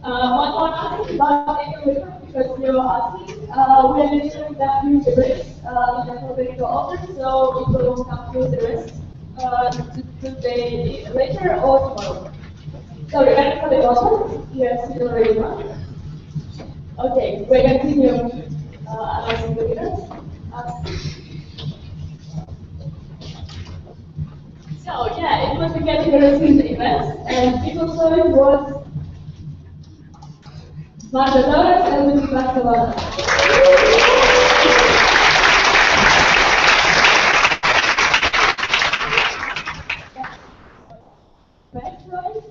One more thing about equilibrium, because you're asking, we are mentioning that use the risk in the alphabetical order, so it will come to the rest today later or tomorrow. So regarding for the question, yes, you already know. Okay, we continue announcing the winners. So yeah, it was a category in the event, and people's choice was Matadores and the Barcelona. Next choice,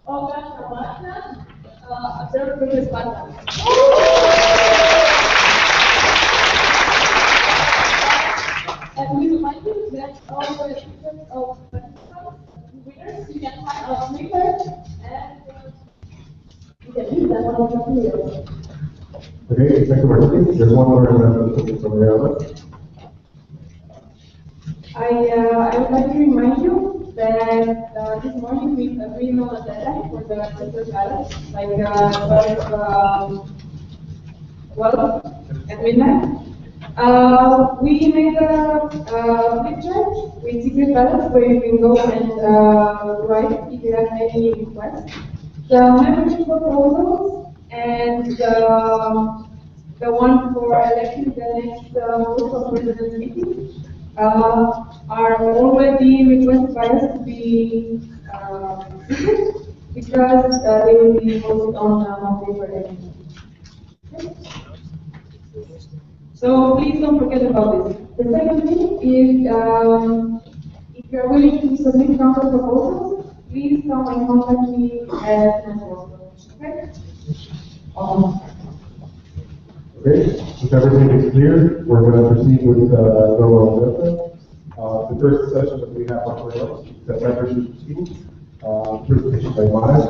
Olga Shamatna, observed from Sparta. And we remind you that all the pictures of winners you can find on Twitter, and you can use that one on your videos. Okay, thank you very much. There's one more from the other. I would like to remind you that this morning we agreed on a deadline for the center ballot, like 12 at midnight. We made a flip chart with secret ballots where you can go and write if you have any requests. The membership proposals and the one for electing the next local president meeting are already requested by us to be secret because they will be posted on paper. Okay? So please don't forget about this. The second thing is, if you're willing to submit counter proposals, please come and contact me at Network. Okay? Okay, if everything is clear, we're going to proceed with the first session that we have on the is the membership proceedings, presentation by Maya.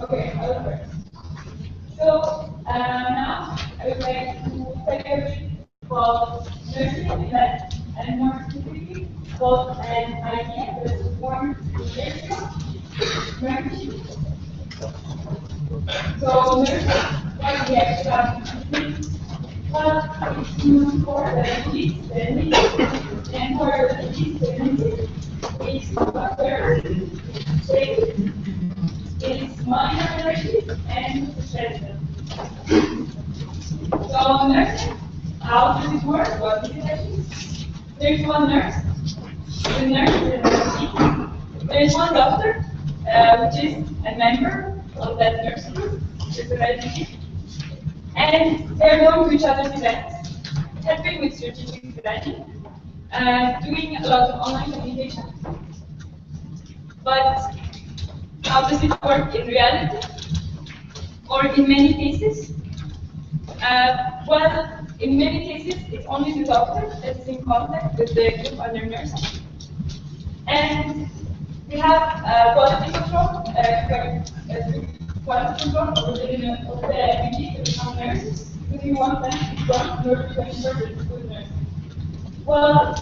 Okay, so now I would like to take a bit about nursing event and more specifically about an idea that was born in nursing. So nursing, what we actually have what is used for the disease, and for the disease, is doctor, is minor allergies and suggestion. So nursing, how does it work? What is it actually? There's one nurse. The nurse is a team. There's one doctor, which is a member of that nursing group, which is a medical. And they're going to each other's events, helping with strategic planning, doing a lot of online communication. But how does it work in reality? Or in many cases? Well, in many cases, it's only the doctor that is in contact with the group under nurses. And we have quality control, quality control over the duties to become nurses, because we want them to run in order to ensure that it's good nursing. Well,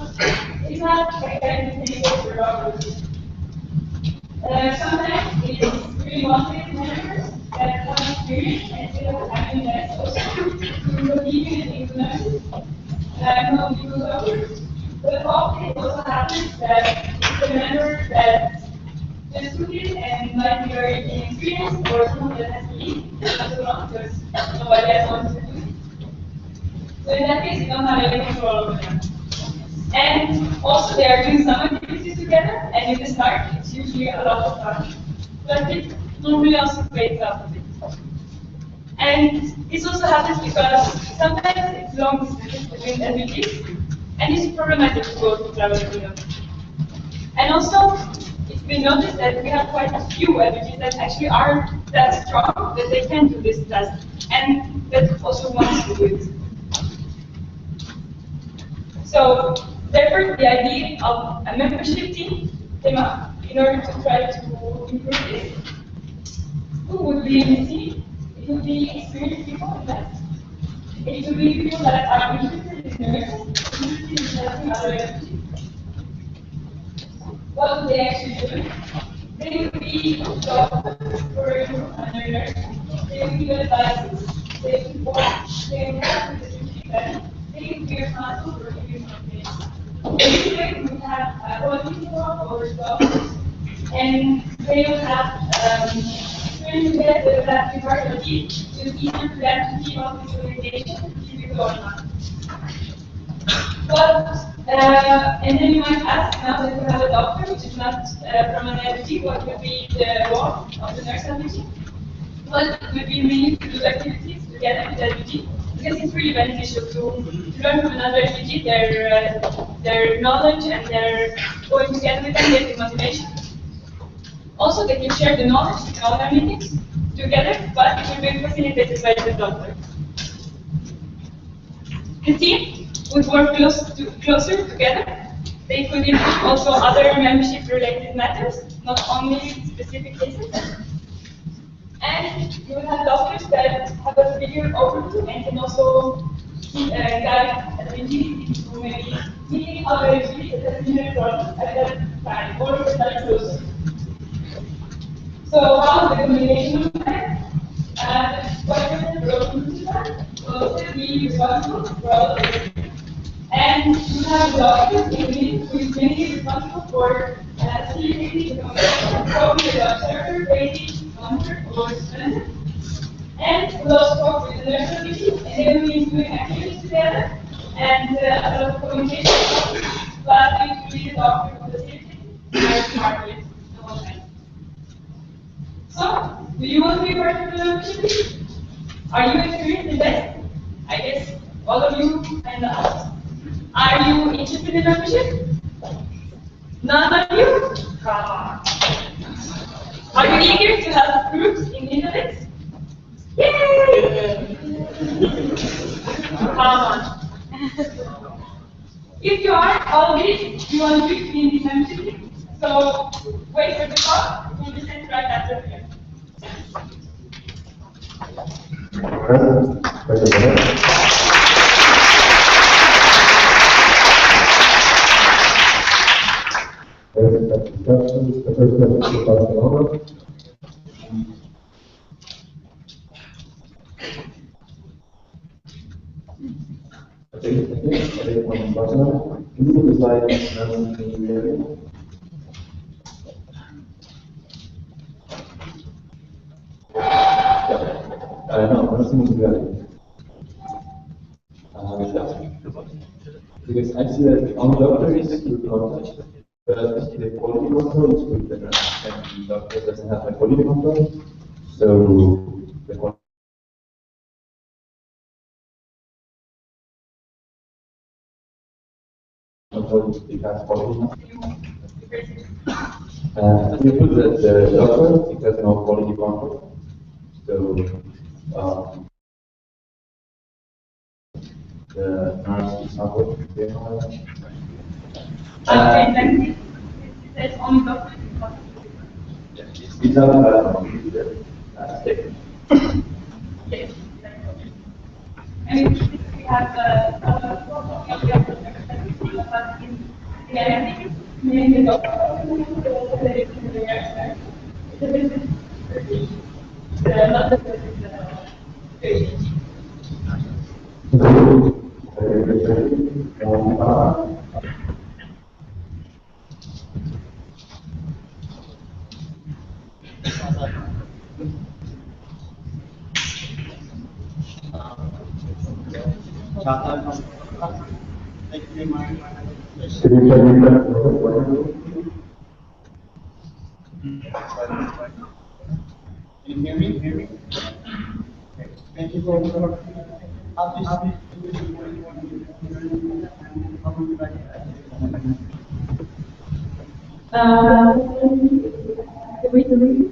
it's not exactly for doctors. Sometimes it's really motivated members that have experience and feel like having that also to believe in the nurses, not people doctors. But often it also happens that it's a member that just took it and might be very inexperienced or someone that has to leave because nobody else wants to do it. So in that case, you don't have any control over them. And also they are doing some activities together, and in the start it's usually a lot of fun. But it normally also fades out a bit. And this also happens because sometimes it's long distance between refugees, and it's problematic to go to travel between them. And also, it's been noticed that we have quite a few refugees that actually are that strong that they can do this task, and that also wants to do it. So, therefore, the idea of a membership team came up in order to try to improve this. Who would be in the team? It would be experienced people in that. It would be people that are interested in nursing, interested in helping other refugees. What would they actually do? They would be doctors for another nurse. They would give advice. They would work. They would work with the refugee family. They would be responsible for giving information. Basically, we would have a quality control over doctors, and they would have experience with that. They would have to be part of a team. It was easier for them to keep up with communication, keep it going on. But, and then you might ask, now that we have a doctor, which is not from an LG, what would be the role of the nurse LG? Well, it would be mainly to do activities together with LG, because it's really beneficial to learn from another LG, their knowledge and their going together with them, getting motivation. Also, they can share the knowledge in all their meetings together, but it will be facilitated by the doctor. The team would work closer together. They could improve also other membership-related matters, not only specific cases. And you will have doctors that have a bigger overview and can also guide refugees into maybe meeting other refugees that have similar problems at that time or that are closer. So how the communication look like? Whatever the broken will be responsible for all of this. And you have the doctor who is mainly responsible for facilitating the communication from the observer, patient, monitor, or student. And we'll also talk with the nurse community, and they will be doing activities together and a lot of communication. But we will be the doctor who facilitates and part of it the whole time. So, do you want to be part of the membership? Are you experienced in that? I guess all of you and us. Are you interested in membership? None of you? Come on. Are you eager to have groups in Internet? Yay! Come on. If you are, all of this, you want to be in this membership. So wait for the call. It will be sent right after here. The first question is Barcelona. Okay, from Barcelona. Can you put the slide in the area? No, I'm assuming you because I see that on doctor is good contact, but the quality control is good better, and the doctor doesn't have a quality control, so the quality control it has quality. We put that the doctor it has no quality control, so the nurse is not working. Okay, that's only doctor. It's not a statement. Yes. I mean, we have but in reality, maybe the doctor not the Can you hear me? Thank you for how this Recently,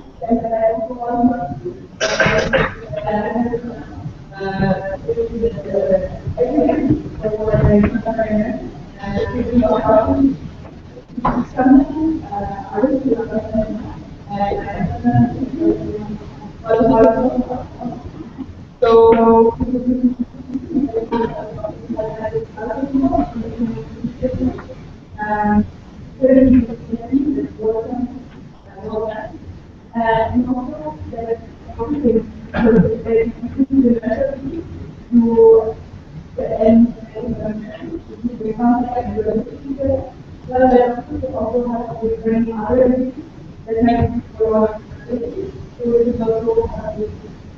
so, and also that to and the contact and the well, they also have to bring other that makes for so it is also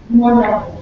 more knowledge.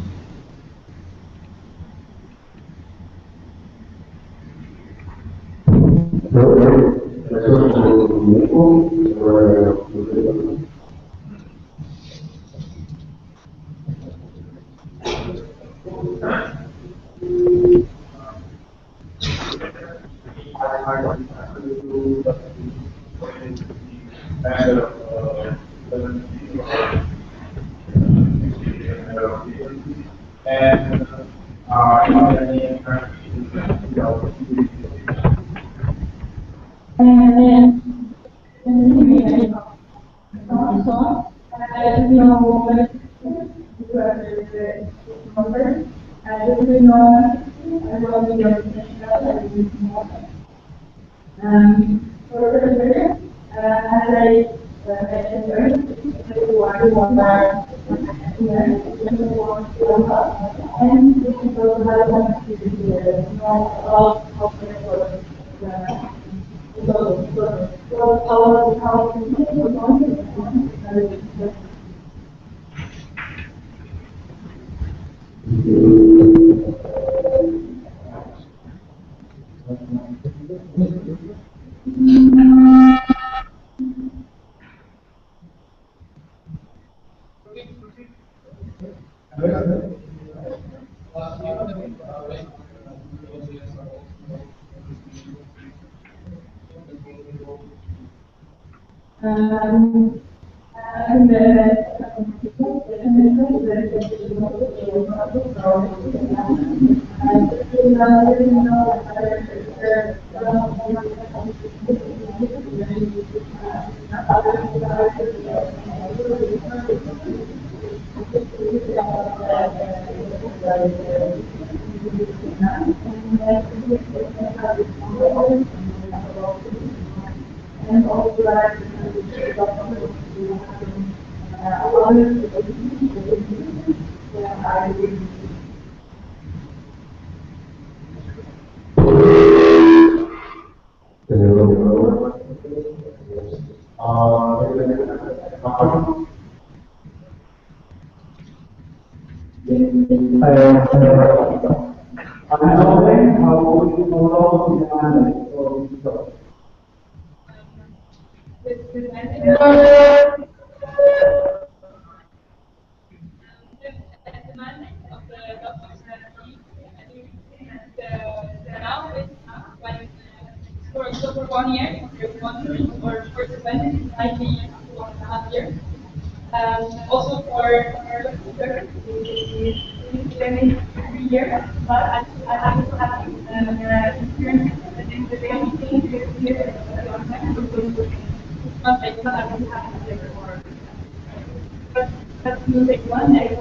and For 1 year, there's 1 year, or for the benefit, it might be 1.5 years. Also for training 3 years, but I also have experience in the daily year. Not like I don't have to take more. But you take 1 day,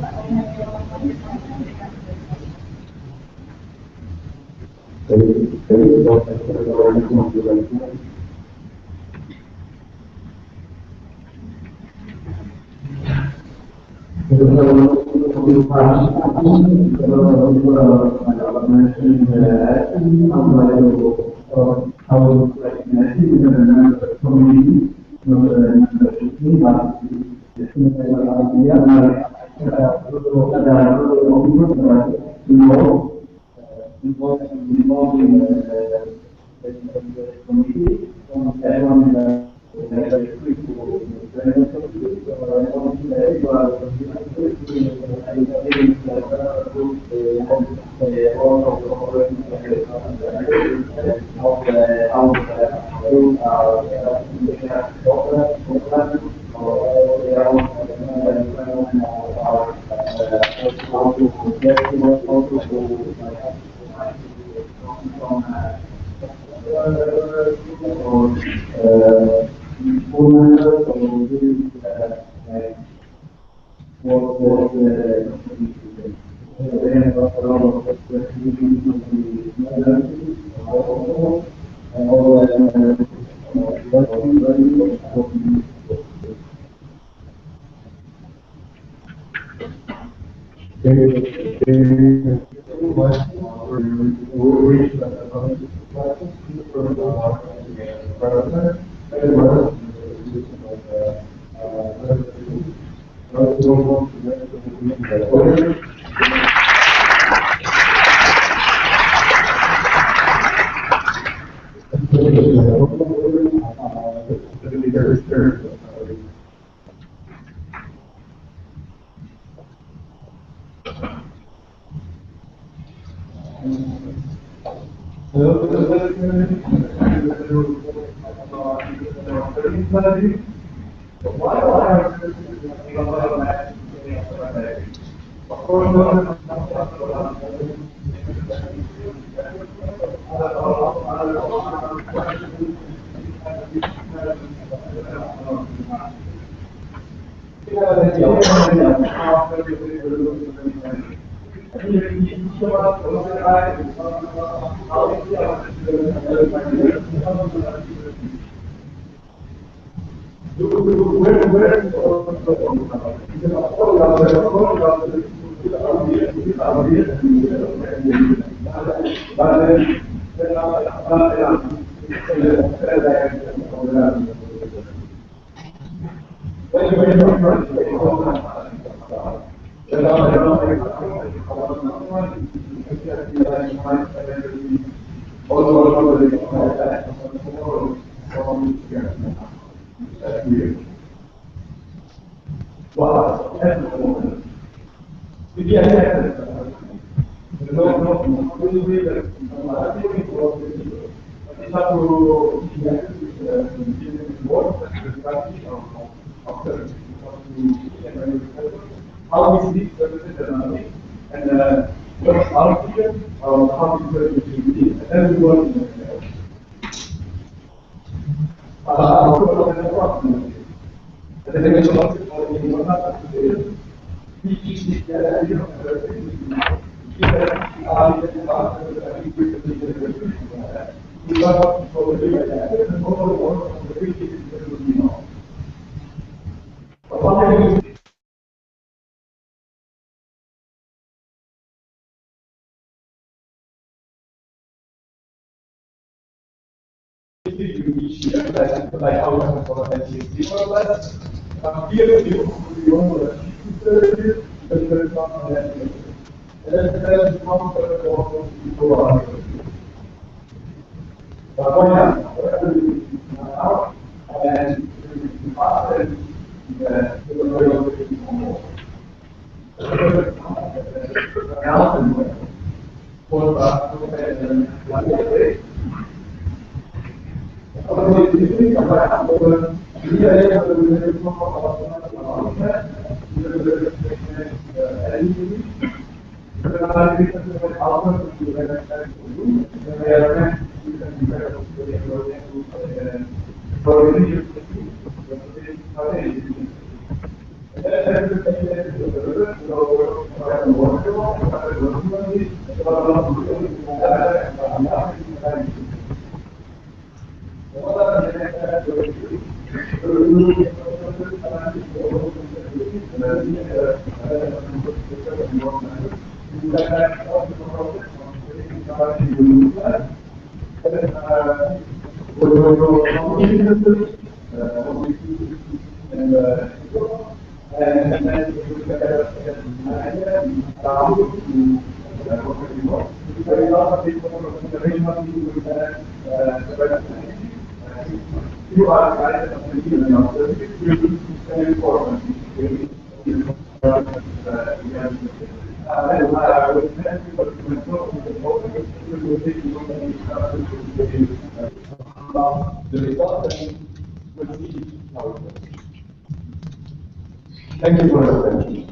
Thank you for your attention.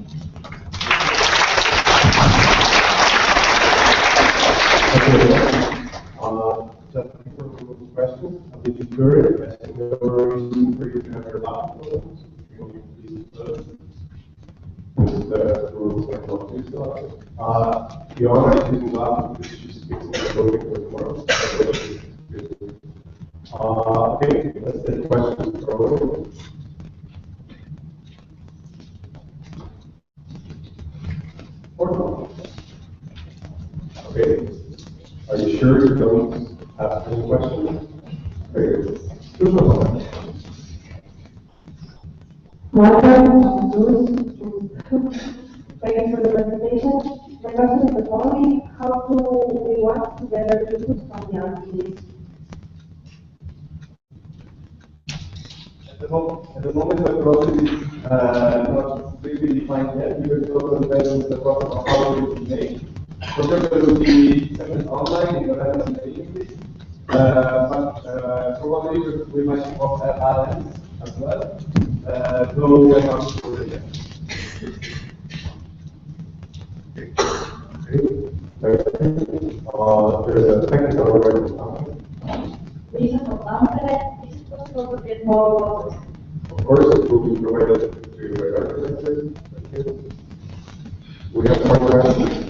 Just for questions, I'll be curious as to whether you can have your laptop. With the rules and what you saw. The honor is using laptop because she speaks in the building with tomorrow. Okay, let's take questions for a little. Okay. Are you sure you don't have any questions? Very good. Thank you for the presentation. The question is the following: how do we work together to put some young cities? At the moment, the process is not really defined yet because it also depends on the process of how it will be made. For sure, there will be sessions online in the rest of the agencies, but probably we might also have add-ins as well. Though we're not sure yet. There's a technical already. Reason for that is possible to get more water. Of course, it will be provided to a representative. We have more questions.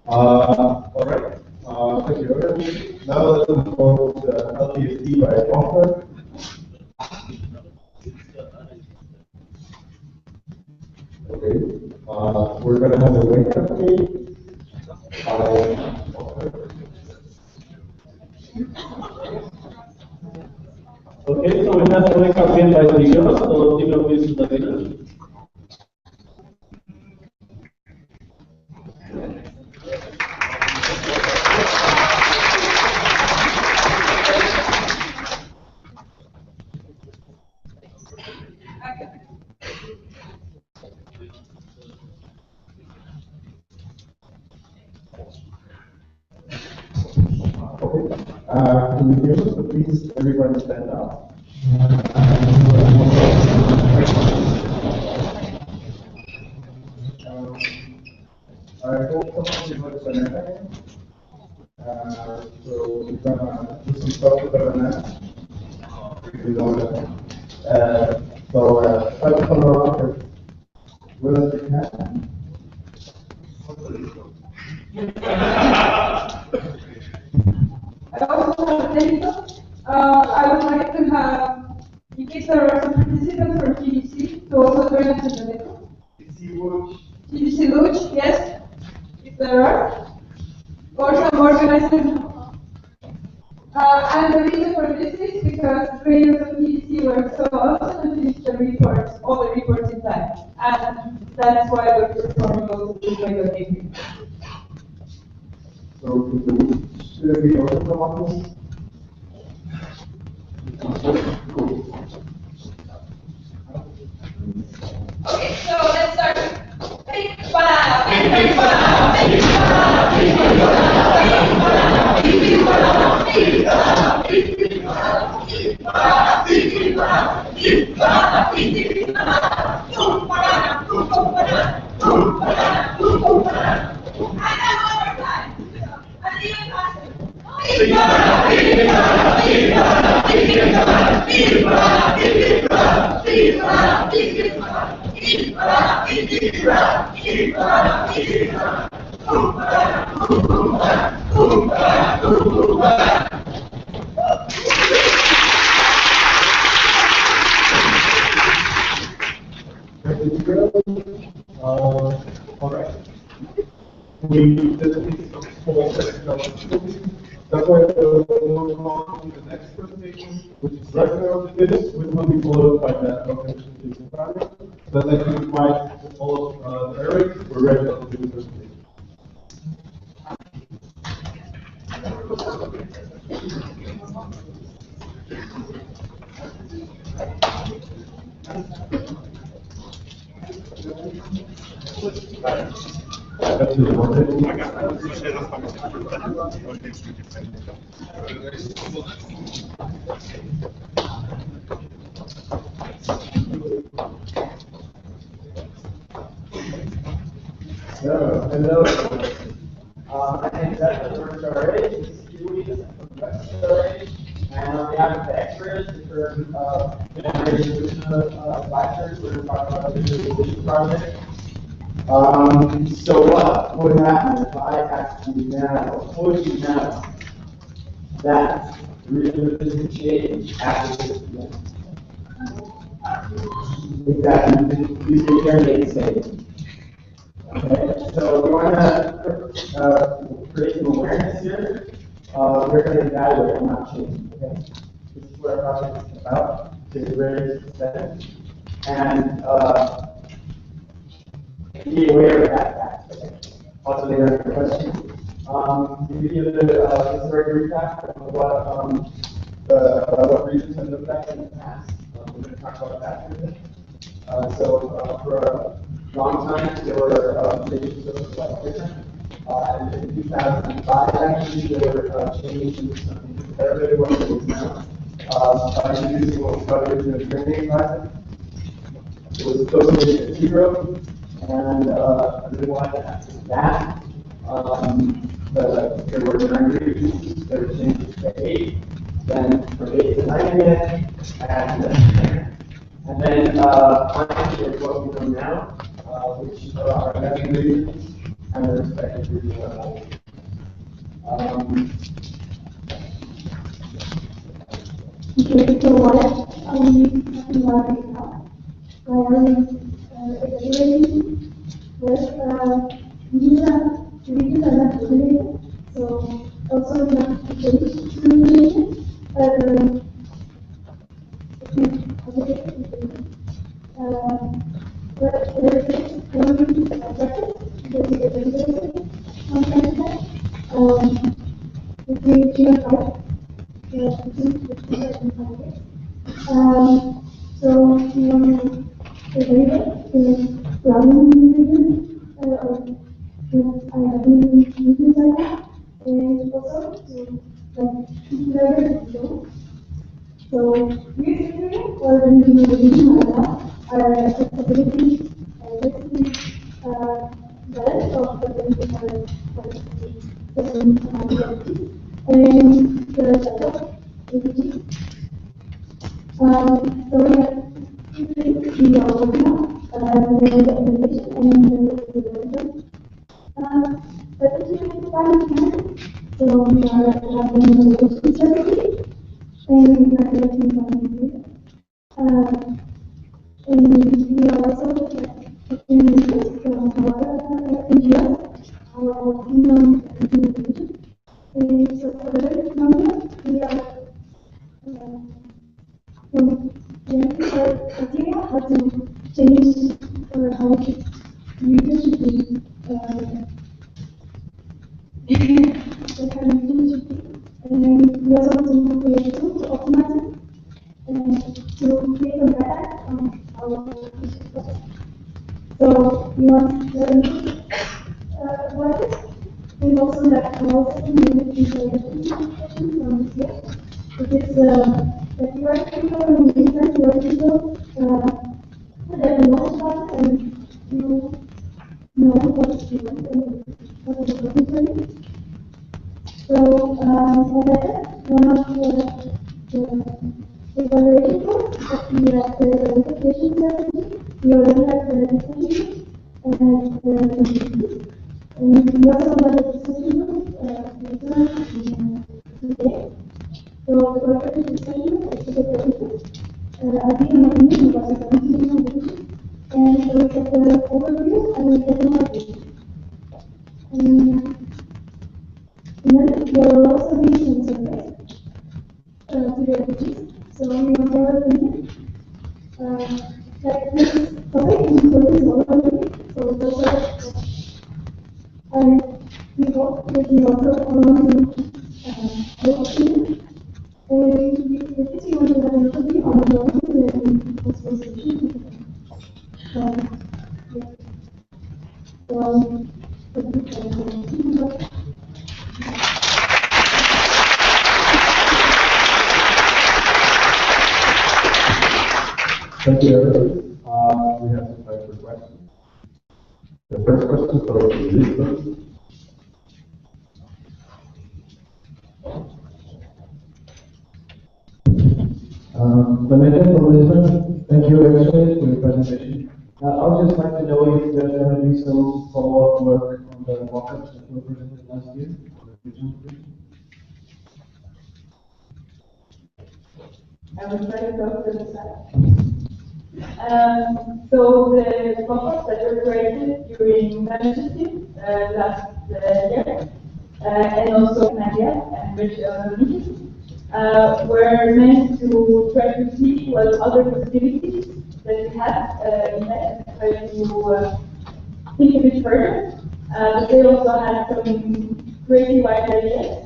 All right. Thank you. Now let's move on to LTSD by author. Okay. We're going to have a wake-up game by author. Okay, so we have a wake-up game by Tigro, so Tigro is the winner. Can you hear us? So please, everybody stand up. I hope someone gives us an effect. So we're gonna do some stuff with the banana. Try to come around with the cat. I also have a technical. I would like to have, in case there are some participants from GDC, to also join us in the network. GDC Luch, yes, if there are. Or some organizers. And the reason for this is because the trainers of GDC work so often and finish the reports, all the reports in time. And that's why we're performing also this way of thinking. So, should we also come up with? Okay, so let's start. Big banana, big banana, big banana, big banana, big banana, big banana, big banana, big banana, big banana, big banana, big banana, two banana, two banana, two banana, two banana. And then one more time. And even faster. Big banana, big banana, big banana, big banana, big banana, big banana, big banana, big banana. All right. We did this whole section of that's why we'll move on to the next presentation, which is right now the finish, which will be followed by the organization. So I'd like to invite all of Eric. We're ready to do the presentation. Hello. My name is Edward Rosaré. This is Julie. I'm from Rosaré. And on behalf of the experts, for generation advisors, we're going to talk about the visualization project. So what would happen if I asked you now, told you now, that visualization change after this event? Exactly. You can hear me say. Okay, so we want to create some awareness here. We're going to evaluate, not change. Okay, this is what our project is about, to raise consent and be aware of that fact. Okay. Also, there are questions. To give you the historic recap of what regions have looked like in the past, we're going to talk about that today. For a long time, there were changes that were slightly different. And in 2005, actually, there were changes to something better than what it is now. By introducing what we call the training project. It was associated with zero, and the one after that, there were 9 regions that were changed to 8, then from 8 to 9 again, and then finally is what we know now, which are our 11 regions and the respective regional levels. Okay, so what are we talking about right now? Evaluating with regions are not related, so also not related. So we want to evaluate the problem region regions like that, and also to leverage the so basically, or the region are accessibility, balance of the and the setup, so we have the implementation and the development. But if you find so we are having the services and we are collecting from and we are also taking interest from our NGOs, our region. And so for the very moment, we are idea how to change or how to region should be the kind of region should be. And we also want to create a tool to optimize it and to create a meta on our process. So we want to work it. And also that allows community visualization from this year. Because that you are people in the internet, you are people that know about it and you know what you want and what is looking for you. So, one of the evaluation tools that we have the verification strategy, we already have the verification and the community. And we also have the discussion today. So the purpose of this session is to get the idea of the about the community and so we get the overview and we get the market. And then there will also be some surveys to the refugees. So we want to have a like this topic to focus more on it. So that's why we hope that we also want to the option. We basically want to have an option on the market and consultation. Thank you, everybody. We have some time for questions. The first question for Elizabeth. Thank you very much for your presentation. I would just like to know if there's going to be some follow-up work on the mock-ups that were presented last year. I will try to go to the side. So the concepts that were created during membership last year, and also Nadia and which were meant to try to see what other possibilities that we have in that, try to think a bit further. But they also had some crazy wide ideas.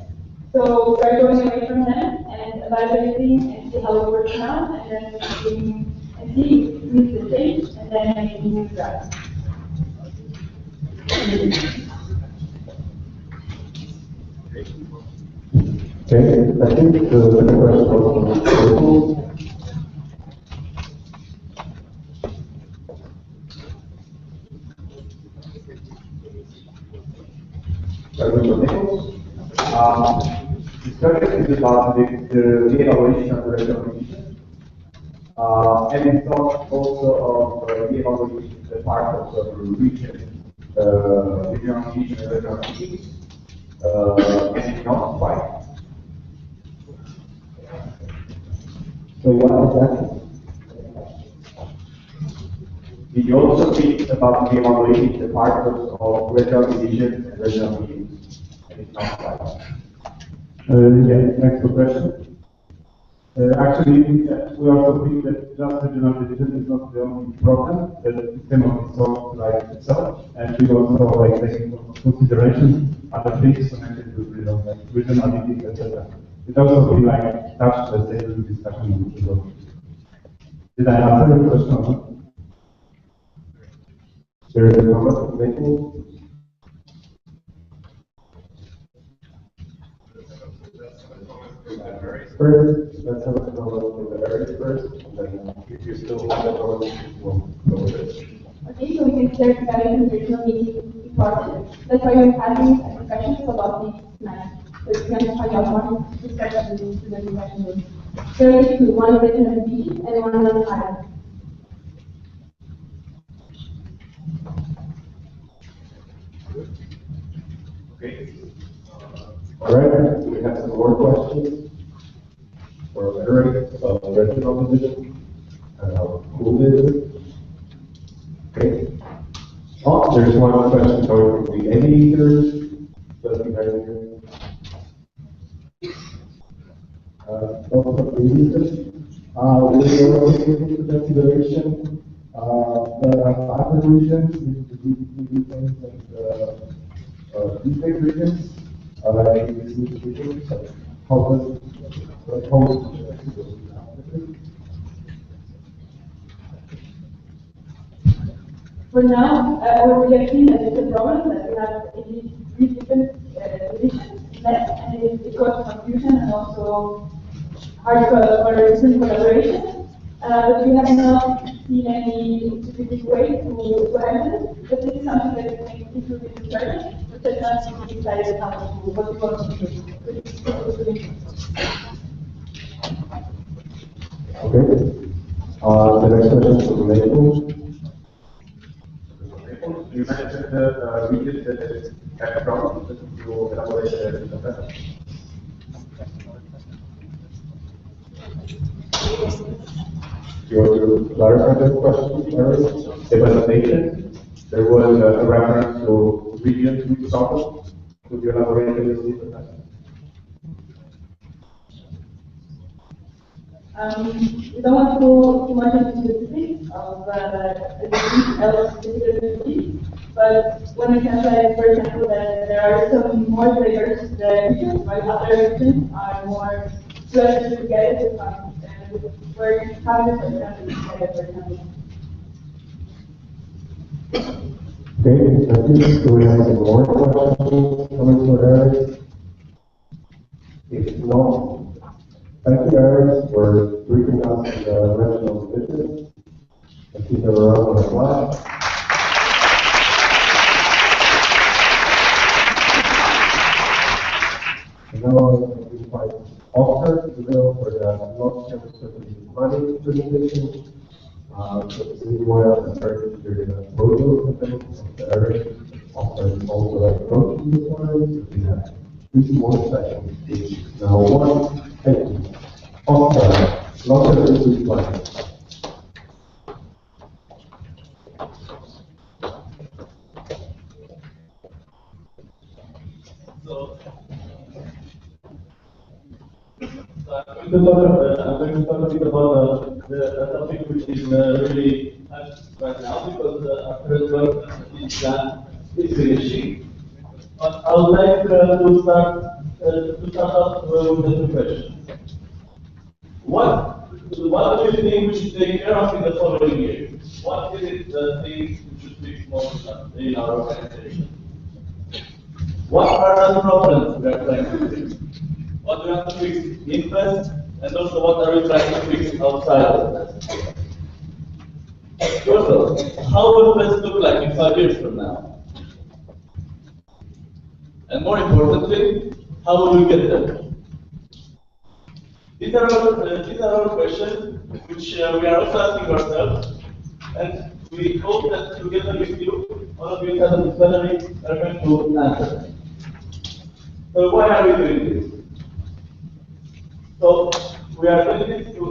So we're going away from them and evaluating and see how it works now, and then making and see if it needs to change, and then making new drafts. Okay, I think the question was the subject is about the re-evaluation of the recognition. And we thought also of re-evaluating the part of the region, regional region and regional cities, and not quite. so what exactly? We also think about re-evaluating the part of regional division and regional meetings, and it's not quite. Yeah, next question. Actually, we also think that just regional division is not the only problem, that it cannot be solved like itself, and we also like taking into consideration other things connected with regionality, etc. It also be like touched, let's say, during discussion with the group. Did I answer your question? There is a comment of making. First, let's have a comment from the very first, and then if you still want to go, we'll go with it. Okay, so we can start having regional meeting important. That's why we're having discussions about this tonight. So you can find out more discussions in the discussion room. There is two, one regional meeting and one on island. Okay. All right, we have some more questions for Eric about the regional division and how cool it is. Okay. Oh, there's one question coming from the educators. Doesn't have anything. Also from the educators. We will take into consideration the other regions, the regions and defect regions. In this region, how does For now, what we have seen that it's a problem that we have three different divisions left, and it caused confusion and also hard collaboration. But we have not seen any specific way to handle it. But this is something that we can include in the strategy, but that's not decided how to do, what we want to do. Okay. The next question is from Maple. You mentioned the region that is background to elaborate the Do you want to clarify that question, Eric? The presentation, there was a reference to regions we saw. Could you elaborate a little bit on that? We don't want to go too much into the specifics of anything else specifically, but when we can say, for example, that there are some more diverse regions, while other regions are more close together to find, and where having, for example, together, for example. Okay, thank you. Do we have any more questions coming for Eric? If not, thank you, Eric, for briefing us on the regional business. Let's give them a round of applause. And now we invite Oscar to go for the blockchain strategic planning presentation. So this is where I'm starting to do the photo of the area. Oscar is also approaching the slides. We have 3 more seconds, which is now 1 and 2. Oscar, blockchain strategic planning. I'm going to talk a bit about the topic which is really hot right now because our first work is finishing. But I would like to start off with the 2 questions. What do you think we should take care of in the following year? What is it the things we should fix most in our organization? What are the problems we are trying to fix? What do we have to fix in Gdańsk, and also what are we trying to fix outside of Gdańsk? Also, how will Gdańsk look like in 5 years from now? And more importantly, how will we get there? These are all questions which we are also asking ourselves, and we hope that together with you, all of you as a plenary are going to answer them. So why are we doing this? So we are doing this to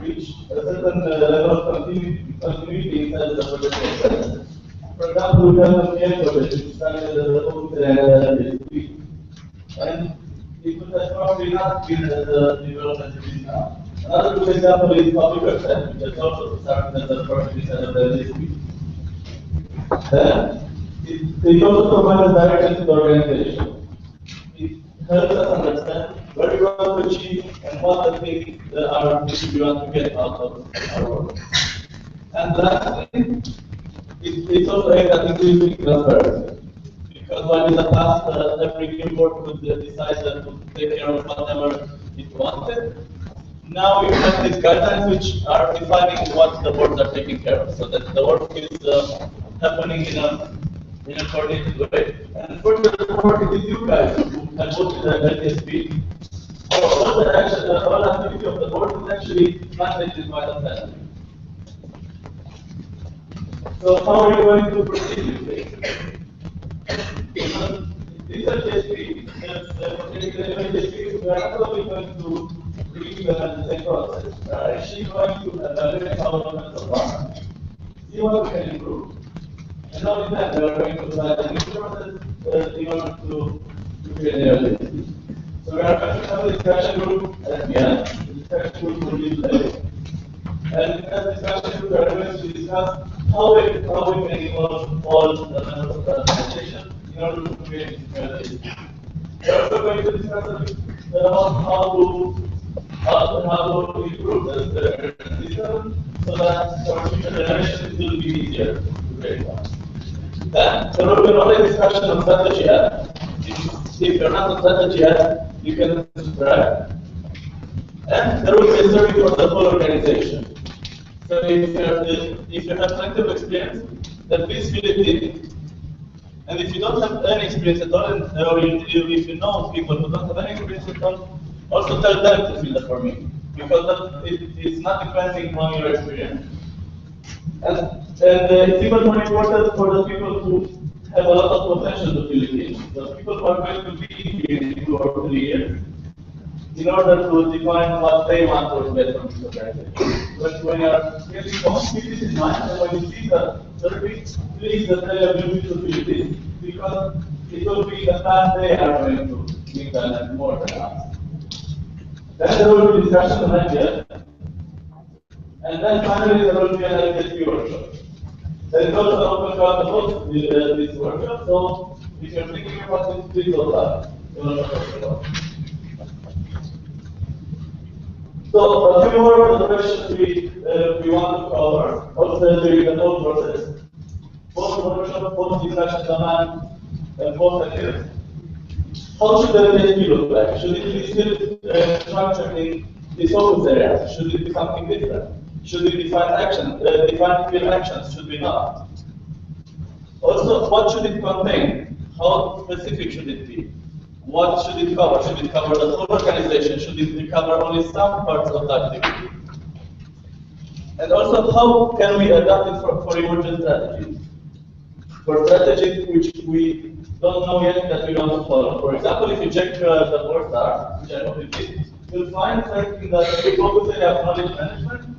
reach a certain level of continuity inside the project. For example, we have a PM project which started this week, and it would have probably not been the development it is now. Another good example is public website, which has also started as a project inside of this week. Then it also provides direction to the organization. It helps us understand where we want to achieve and what the things we want to get out of our work. And lastly, it's also aimed at increasing transparency. Because while in the past every new board could decide to take care of whatever it wanted, now we have these guidelines which are defining what the boards are taking care of, so that the work is happening in a coordinated way. And furthermore, it is you guys who have voted the LTSP. All activity of the board is actually mandated by the family. So how are you going to proceed with this? This LTSP, we are not only going to implement the same process, we are actually going to evaluate how governments are, see what we can improve. And not only that, we are going to provide a new process in order to create the LTSP. So we are going to have a discussion group at the end. The discussion group will be today. And in that discussion group, we are going to discuss how we can involve all the members of the organization in order to create this LTSP. We are also going to discuss a bit about how to improve the system so that for future generations it will be easier to create one. Then there will be another discussion on strategy yet. If you're not on strategy yet, you can subscribe. And there will be a survey for the whole organization. So if you have plenty of experience, then please fill it in. And if you don't have any experience at all, or if you know people who don't have any experience at all, also tell them to fill the form, because it is not depending on your experience. And it's even more important for the people who have a lot of potential to fill it in. The people who are going to be here in 2 or 3 years, in order to define what they want to get from this organization. But when you are getting most keep this in mind, and when you see the survey, please tell your people to fill it in, because it will be the path they are going to give them more than us. Then there will be discussion on ideas. And then finally there will be an ITSP workshop. There is also an open call to host this workshop, so if you're thinking about this, please go back. So a few more of the questions we want to cover also during the whole process. Both workshop, both discussion demand, and both ideas. How should the ITSP look like? Should it be still structured in these focus areas? Should it be something different? Should we define clear actions? Should we not? Also, what should it contain? How specific should it be? What should it cover? Should it cover the whole organization? Should it cover only some parts of the activity? And also, how can we adapt it for emergent strategies? For strategies which we don't know yet that we want to follow. For example, if you check the 4-star, which I hope you did, you'll find that in the focus area of knowledge management,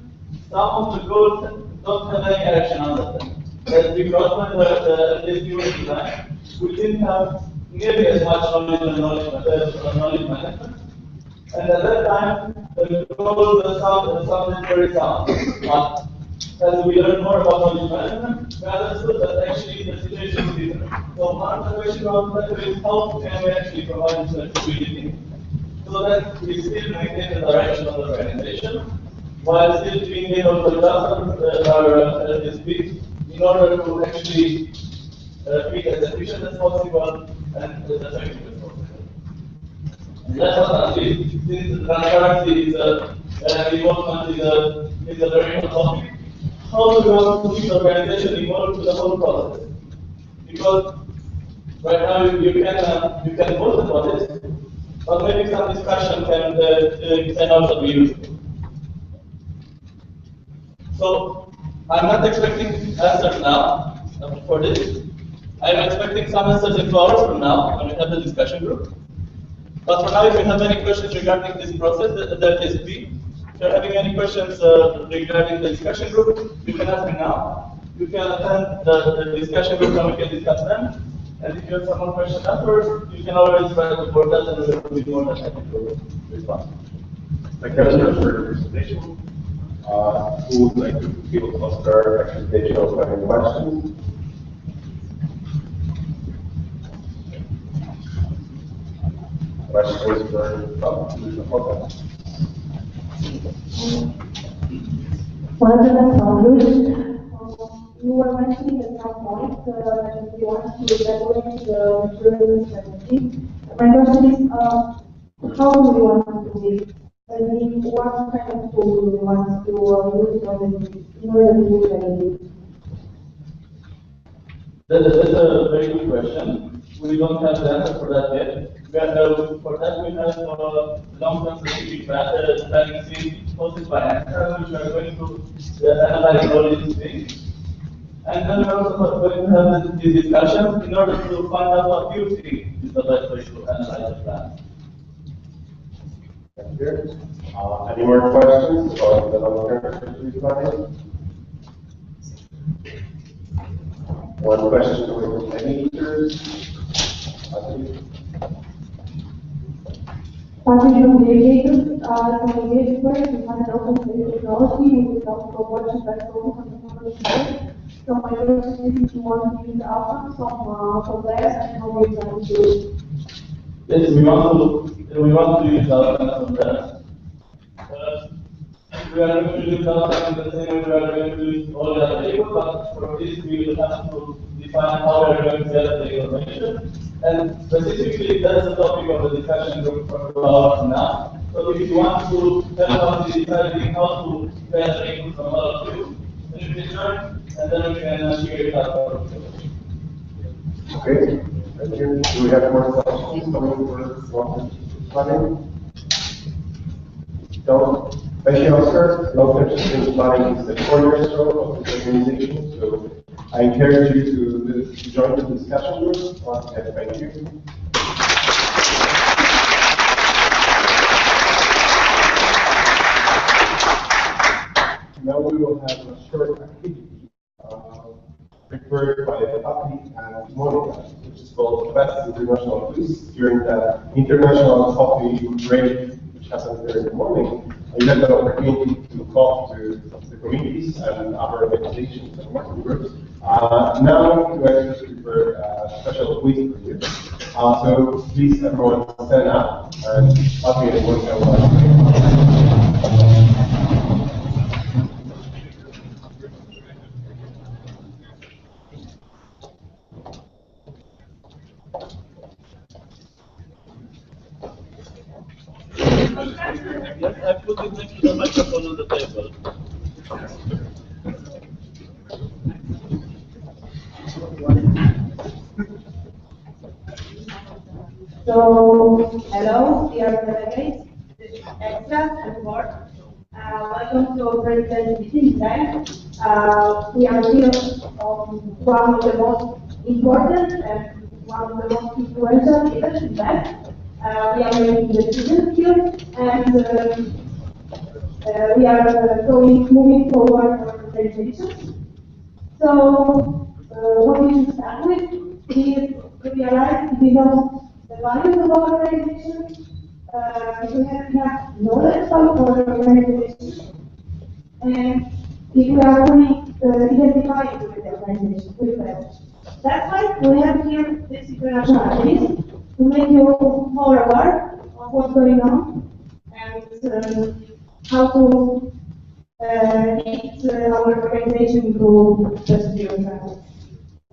some of the goals don't have any action on them. That's because when this new design, we didn't have nearly as much knowledge on knowledge management. And at that time, the goals sounded very sound. But as we learned more about knowledge management, we understood that actually the situation is different. So one of the questions about that is how can we actually provide flexibility so that we still maintain the direction of the organization, while still being able to adjust our speed in order to actually be as efficient as possible and as effective as possible. And last but not least, since transparency is involvement is a very hot topic, how do we want to keep the organization involved with the whole process? Because right now you can vote about it, but maybe some discussion can also be useful. So I'm not expecting answers now for this. I'm expecting some answers in 2 hours from now when we have the discussion group. But for now, if you have any questions regarding this process, the TSP, if you're having any questions regarding the discussion group, you can ask me now. You can attend the discussion group and we can discuss them. And if you have some more questions afterwards, you can always write the board that and we will be more than happy to respond. Thank you very much for your presentation. Who would like to give a cluster presentation of any questions? Questions for You were mentioning at some point that you want to evaluate the insurance strategy. My question is, how do you want to do it? I mean, what kind of tool do you want to use in order to evaluate it? That's a very good question. We don't have the answer for that yet. For that, we have long-term strategic planning team hosted by ANCA, which we are going to analyze all these things. And then we're also going to have these discussions in order to find out what you think is the best way to analyze the plan. Thank you. Any more questions about the long-term strategic planning? One question from any teachers. Partition dedicated communication work, we have an open technology, we talk about what should I focus on technology work. So my question is if you want to use the outcomes from there and how we plan to do it. Yes, we want to use the outcomes from there. We are going to use the outcomes the same way we are going to use all the other data, but for this we will have to define how we are going to get the information. And specifically, that's the topic of the discussion group for 2 hours now. So if you want to help us in deciding how to gather input from all of you, then you can join, and then we can figure it out. Okay, thank you. Do we have more questions coming for planning? No. Thank you, Oscar. Long-term strategic planning is the cornerstone of this organization, so I encourage you to join the discussion group. Once again, thank you. Now we will have a short activity prepared by Papi and Monica, which is called the Best International Quiz during the International Coffee Break, which happened there in the morning, you had the opportunity to talk to the communities and other organizations and working groups. Now, we actually prepare a special quiz for you. So please, everyone, stand up and help me to work out. Yes, I put it next to the microphone on the table. So, hello, dear delegates, extras and board. Welcome to our president meeting today. We are here on one of the most important and one of the most influential events in Gdańsk. We are making decisions here, and we are moving forward our organizations. So, what we should start with is to realize we know the values of our organization, we have enough knowledge about our organization, and if we are fully identified with the organization, with them. That's why we have here this international activities to make you more aware of what's going on and how to lead our organization to the spirit.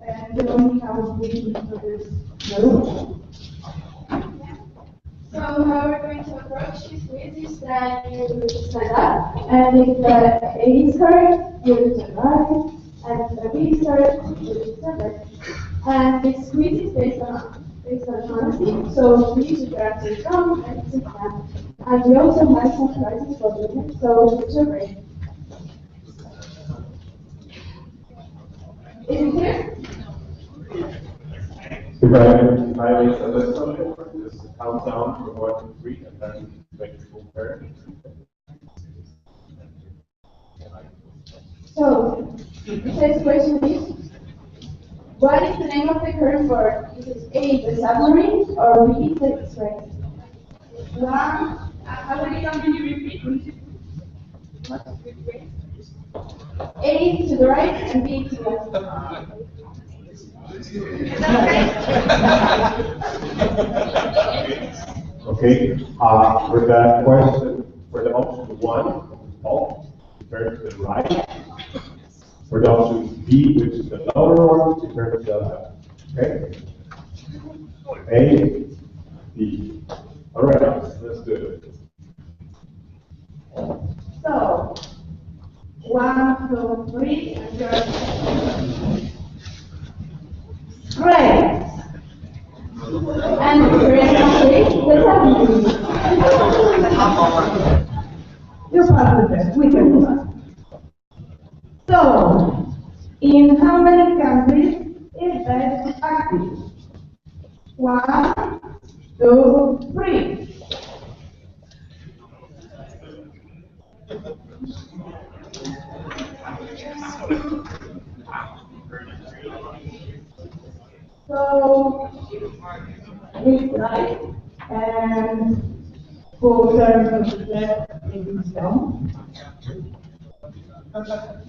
And how we introduce the rules. So how we're going to approach this quiz is that you stand up, and if the A is correct, you turn right, and the B is correct, you turn left. And this quiz is based on honesty, so please keep your answers wrong and sit down. And we also have some prizes for the winners, so put your brain. Is it clear? If I may suggest something, just count down from 1 to 3 and then make it full turn. So, the first question is, what is the name of the current board? Is it A, the submarine, or B, the X-ray? How many times can you repeat? A to the right and B to the left. Okay, for the question, for the option 1, top, turn to the right. For the option B, which is the lower one, turn to the left. Okay? A, B. All right, let's do it. So, 1, 2, 3, and you're great. And the correct answer is the submarine. You're part of this. We can do that. So, in how many countries is that active? 1, 2, 3. So, it's right, and full turn of the left is down.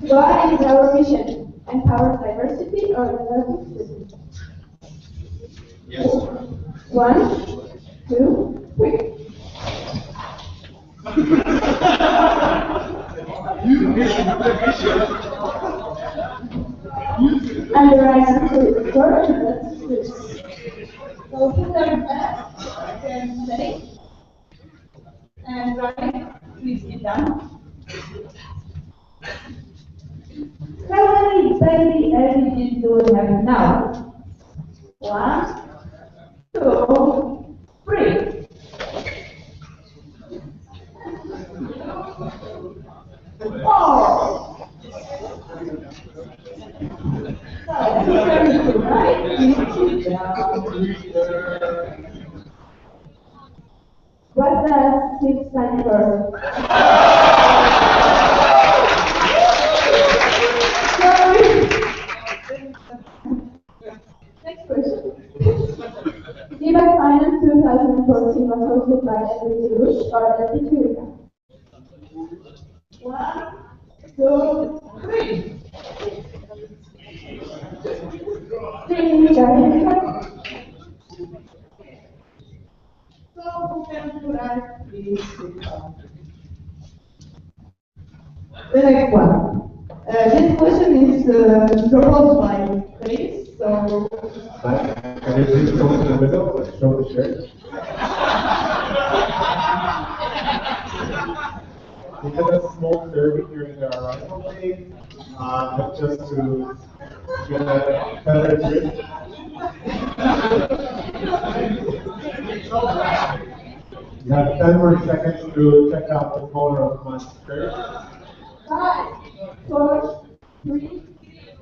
What is our mission? Empower diversity or develop citizens? Yes. 1, 2, 3. And the right answer is correct. So, put them back and stay. And right, please sit down. How many baby LEDs do we have now? 1, 2, 3. Four. So, turn to right, please sit down. What does 6 stand for? Sorry. Next question. DBAC Finance 2014 was hosted by Edwin Deluge or a security. 1, 2, 3. So who can write this picture? The next one. This question is proposed by Chris, so Can you please come to the middle and show the shirt? We did a small survey during the arrival day, just to get a better grip. You have 10 more seconds to check out the color of my shirt. 5, 4, 3,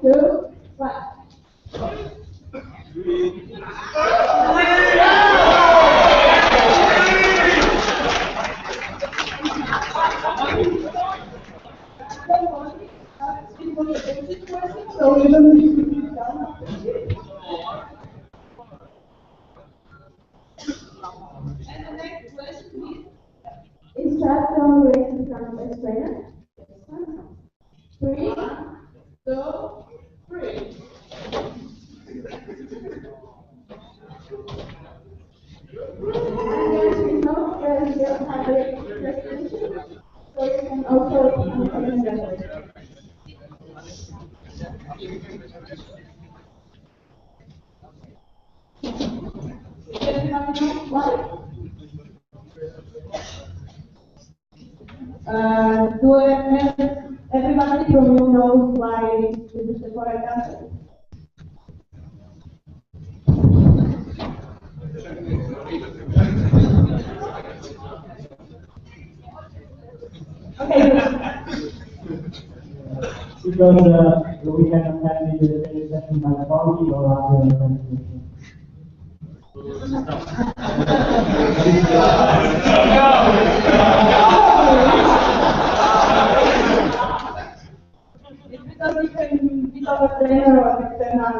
2, 1. so we don't need to be done. And the next question Is that the way to become a trainer? 3, 2, 3. and no you have a presentation, so you can also answer. Everybody know why? Everybody from you knows why this is the correct answer? Okay, Because we cannot have the session by quality or other organization. it's because you can become a trainer or external,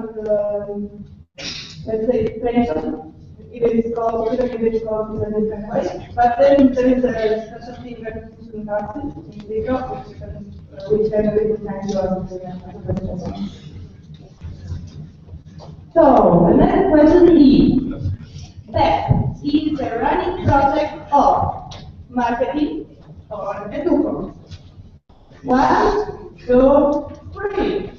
let's say, trainer. It is called, it is called in a different way. But then there is a special thing recognition classes in Libra, which can be designed to us. So, the next question is, that is a running project of marketing or education. 1, 2, 3.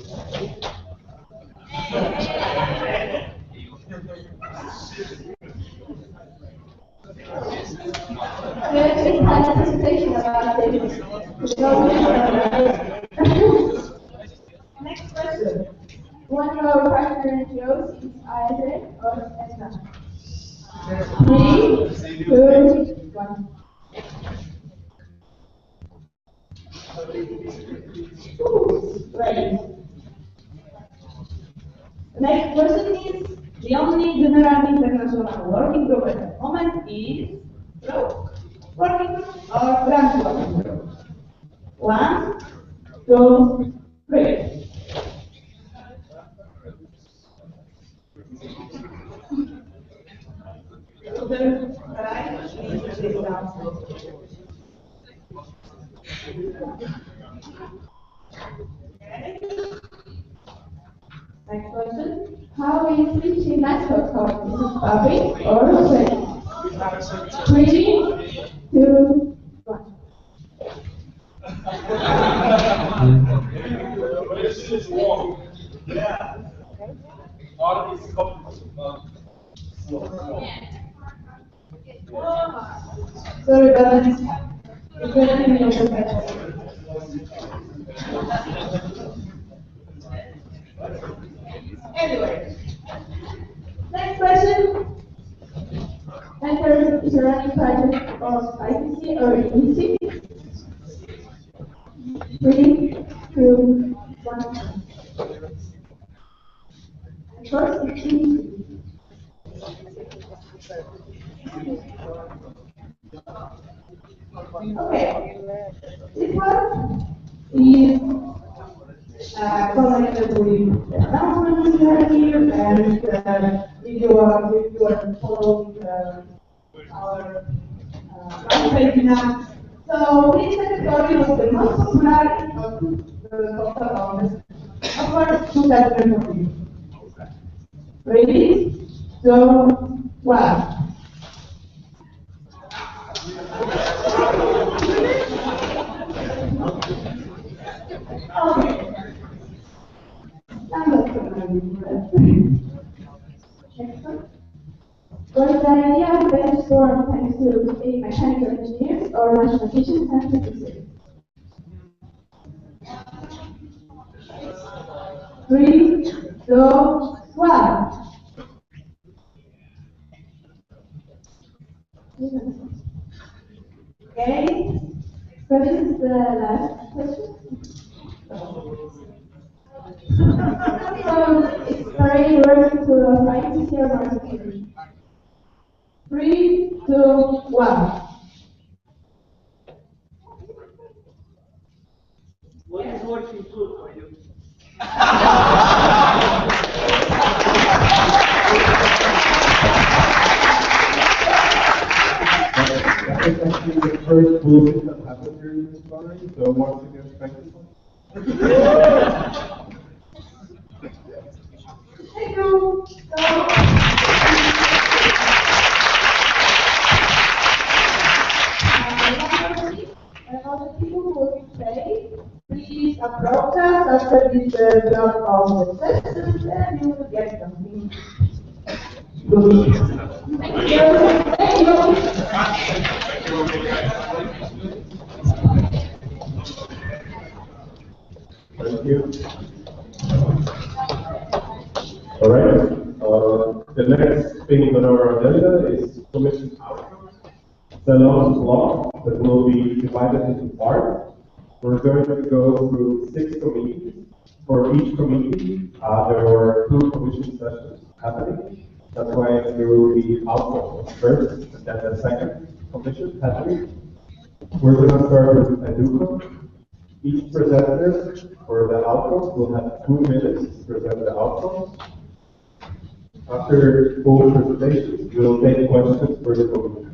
There is high anticipation about this. Next question. One of our partner NGOs is either or ESNA. 3, 2, 1. Right. Next question is, the only general international working group at the moment is working group or grant working group. 1, 2, 3. Next question. How is switching network code? Is it public or private? 3, 2, 1. Sorry, but it's very difficult. Anyway, next question. Enter is a running project of ICC or EC. 3, 2, 1. First, it's EC. Okay, this one is connected with the announcements we have here, and if you are following our So this category was the most popular of the total of over 2,000 reviews. Ready? So, one. Okay. I'm not going Next one. Was the idea best for thanks to a mechanical engineers or mathematicians and physicists? 3, 2, 1. Okay. So this is the last question. So it's very important to write this here marketing. 3, 2, 1. What is working good for you? It's actually the first bullshit that happened during this story, so once again, thank you. Thank you. All the people who will stay, please approach us after this block of the session, and you will get something. Good. Thank you. Thank you. Thank you. All right. The next thing on our agenda is commission outcomes. It's a long block that will be divided into parts. We're going to go through 6 committees. For each committee, there were 2 commission sessions happening. That's why there will be outcomes first, and then the second commission happening. We're going to start with Educo. Each presenter for the outcomes will have 2 minutes to present the outcomes. After both presentations, we will take questions for the committee.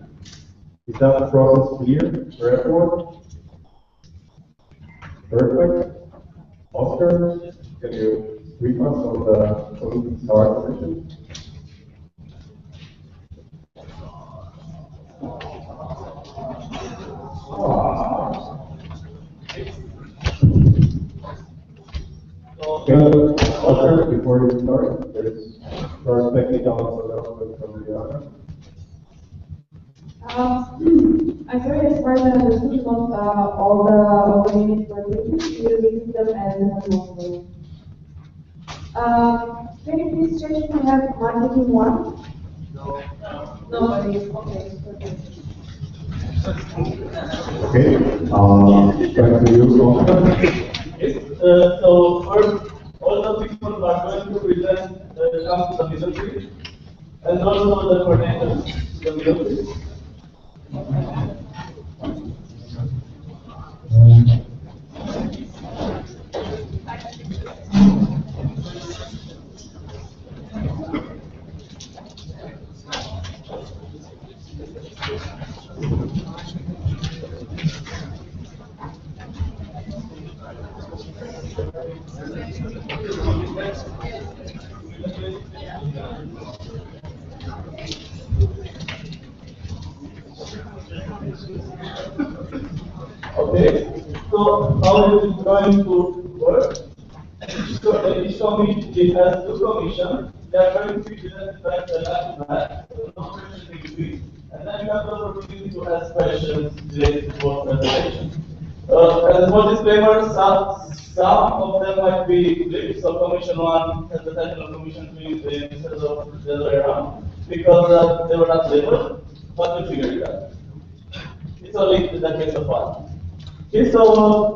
Is that process clear for everyone? Perfect. Oscar, can you brief us on the committee start session? Okay, Oscar, before you start, there's first technical announcement from the other. I'm sorry, as far as I understood, not all the minutes were taken. We'll visit them as normal. Can you please check if we have marketing 1? No. Nobody. Okay. Okay, back to you, Oscar. Yes, so first, all the people are going to present come to the middle field, and also the coordinators to the middle field. Okay, so how is it going to work? Each committee has 2 commissions. They are going to be presented by the last match, no questions in between. And then you have the opportunity to ask questions related to both presentations. And for disclaimer, some of them might be flipped, so Commission 1 has the title of Commission 3 instead of the other way around, because they were not labeled, but we'll figure it out. It's only in the case of one. Okay, so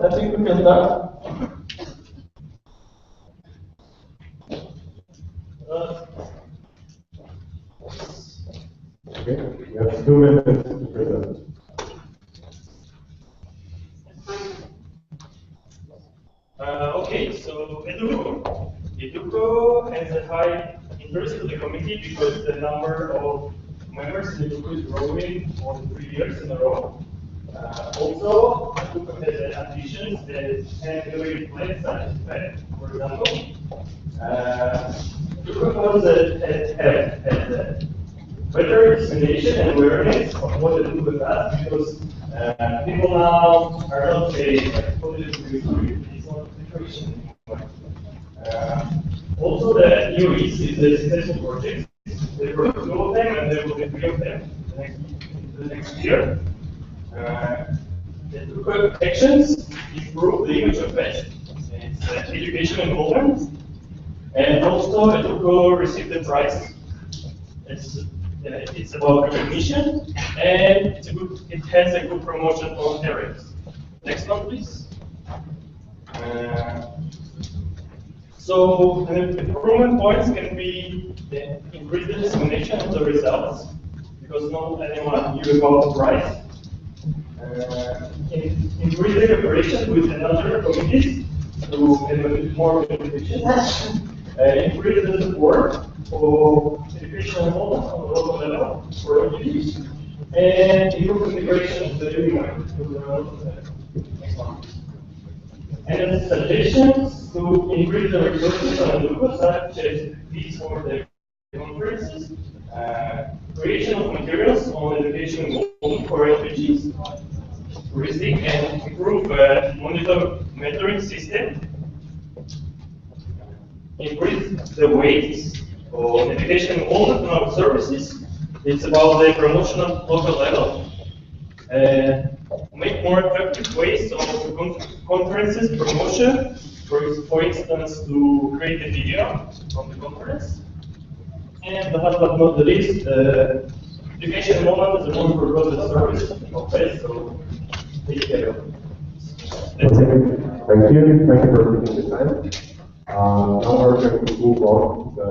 I think we can start. Okay, you have 2 minutes to present. Okay, so Educo has a high interest to the committee because the number of members in the group is growing for 3 years in a row. Also, the group has ambitions that can innovate plans such as PET, for example. The group also has better dissemination and awareness of what the group does, because people now are not saying it's not situation anymore. Also, the UEs is a successful project. There were 2 of them, and there will be 3 of them the next year. The group actions improve the image of PET. It's education involvement, and also Educo received the prize. It's about recognition, and it has a good promotion on areas. Next one, please. So the improvement points can be the increase the dissemination of the results, because not anyone knew about the price. Increase the cooperation with another committees to have a bit more communication. Increase the support for educational involvement on the local level for refugees, and improve integration of the next one. And then suggestions to increase the resources on the local side, such as fees for the conferences, creation of materials on education involvement for refugees, touristic and improve monitor mentoring system, increase the weight of education involvement in our services. It's about the promotion of local level. Make more effective ways of conferences promotion. For instance, to create a video from the conference. And last but not the least, education involvement is a more forgotten service of PET, so take care of it. That's it. Thank you for taking the time. Now we're going to move on to the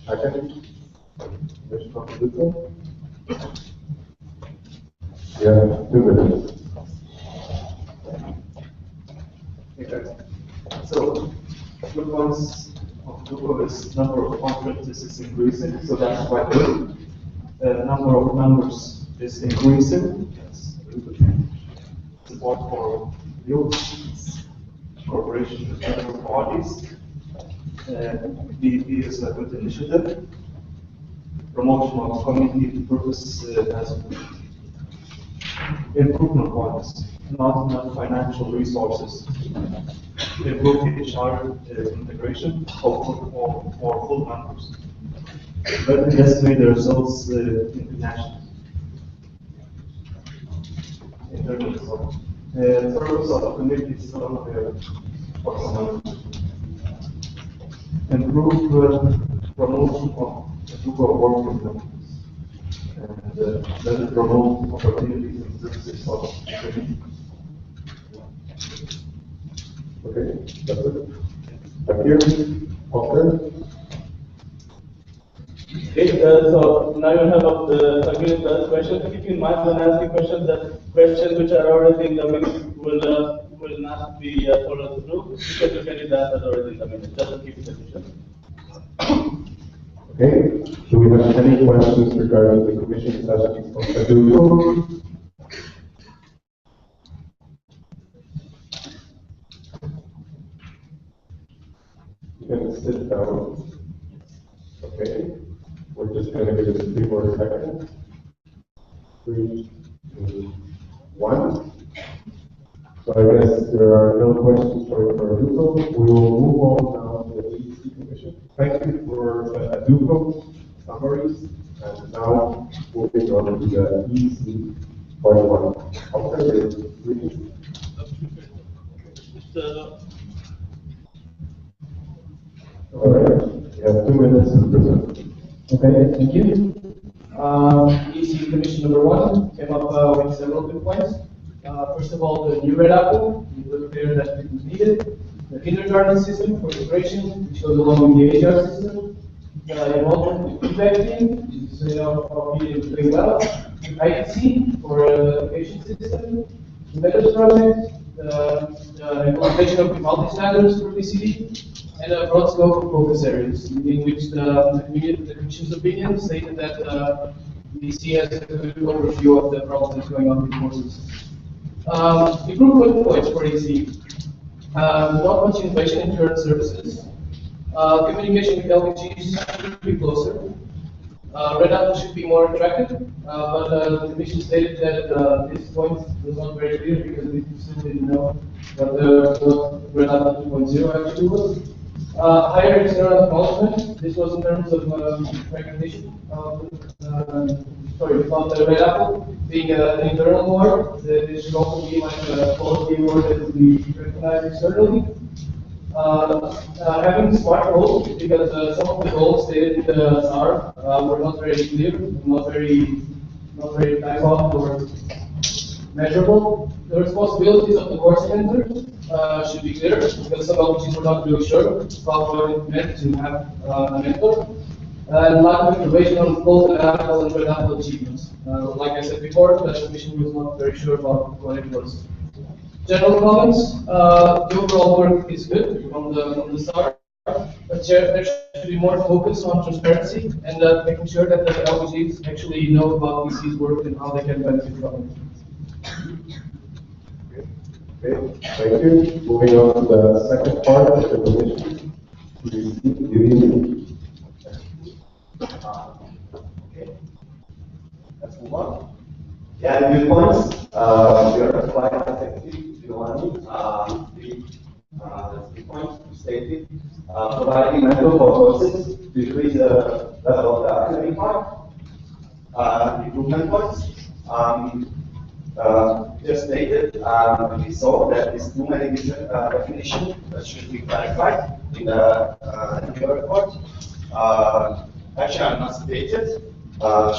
second mission of the Educo. Yeah, 2 minutes. Okay. So, good ones of Educo is number of conferences is increasing, so that's quite good. Number of members is increasing. Yes, support for youth, cooperation with other parties. DEP is a good initiative. Promotion of community purpose has improvement points, not financial resources. Improve HR integration for full members. But investigate the results internationally. Purpose of the committee is still for some improve promotion of Educo work with and then promote opportunities and services of the community. Okay, that's it. Thank you. Okay. Okay, so now you have a few questions. Keep in mind when asking questions that questions which are already in the minute will not be followed through because you can that already in the minute. Just keep it efficient. Okay. Do we have any questions regarding the commission sessions of Educo? You can sit down. Okay. We're just going to give it 3 more seconds. 3, 2, 1. So I guess there are no questions for Educo. We will move on now to the EC Commission. Thank you for Educo summaries. And now moving on to the EC part 1. Okay, please. All right. You have 2 minutes to present. Okay, thank you. EC Commission number 1 came up with several good points. First of all, the new red apple, it was clear that it was needed. The kindergarten system for integration, which goes along with the HR system. The involvement with feedback team, which is doing well. ITC for education system. The Meadows project, the implementation of multi-standards for PCD. And a broad scope of focus areas, in which the Commission's opinion stated that we see as a good overview of the problems going on with courses. Improvement points for EC. Not much innovation in current services. Communication with LPGs should be closer. Red Apple should be more attractive, but the Commission stated that this point was not very clear because we still didn't know what Red Apple 2.0 actually was. Higher external acknowledgement. This was in terms of recognition of the Red Apple being an internal award. This should also be like a quality award that would be recognized externally. Having smart goals, because some of the goals stated in the SAR were not very clear, not very time-bound or measurable. The responsibilities of the course mentors should be clear, because some LPGs were not really sure about what it meant to have a mentor. And lack of information on both Red Apple and Red Apple achievements. Like I said before, the Commission was not very sure about what it was. General comments, the overall work is good from the start, but there should be more focus on transparency and making sure that the LPGs actually know about EC's work and how they can benefit from it. Okay, thank you. Moving on to the second part of the commission. Okay, let's move on. Yeah, good points. We are quite effective. The point stated, providing mental for courses to increase the level of the academic part. Improvement points. Just stated, we saw that there's too many different definitions that should be clarified in the report. Actually, are not stated,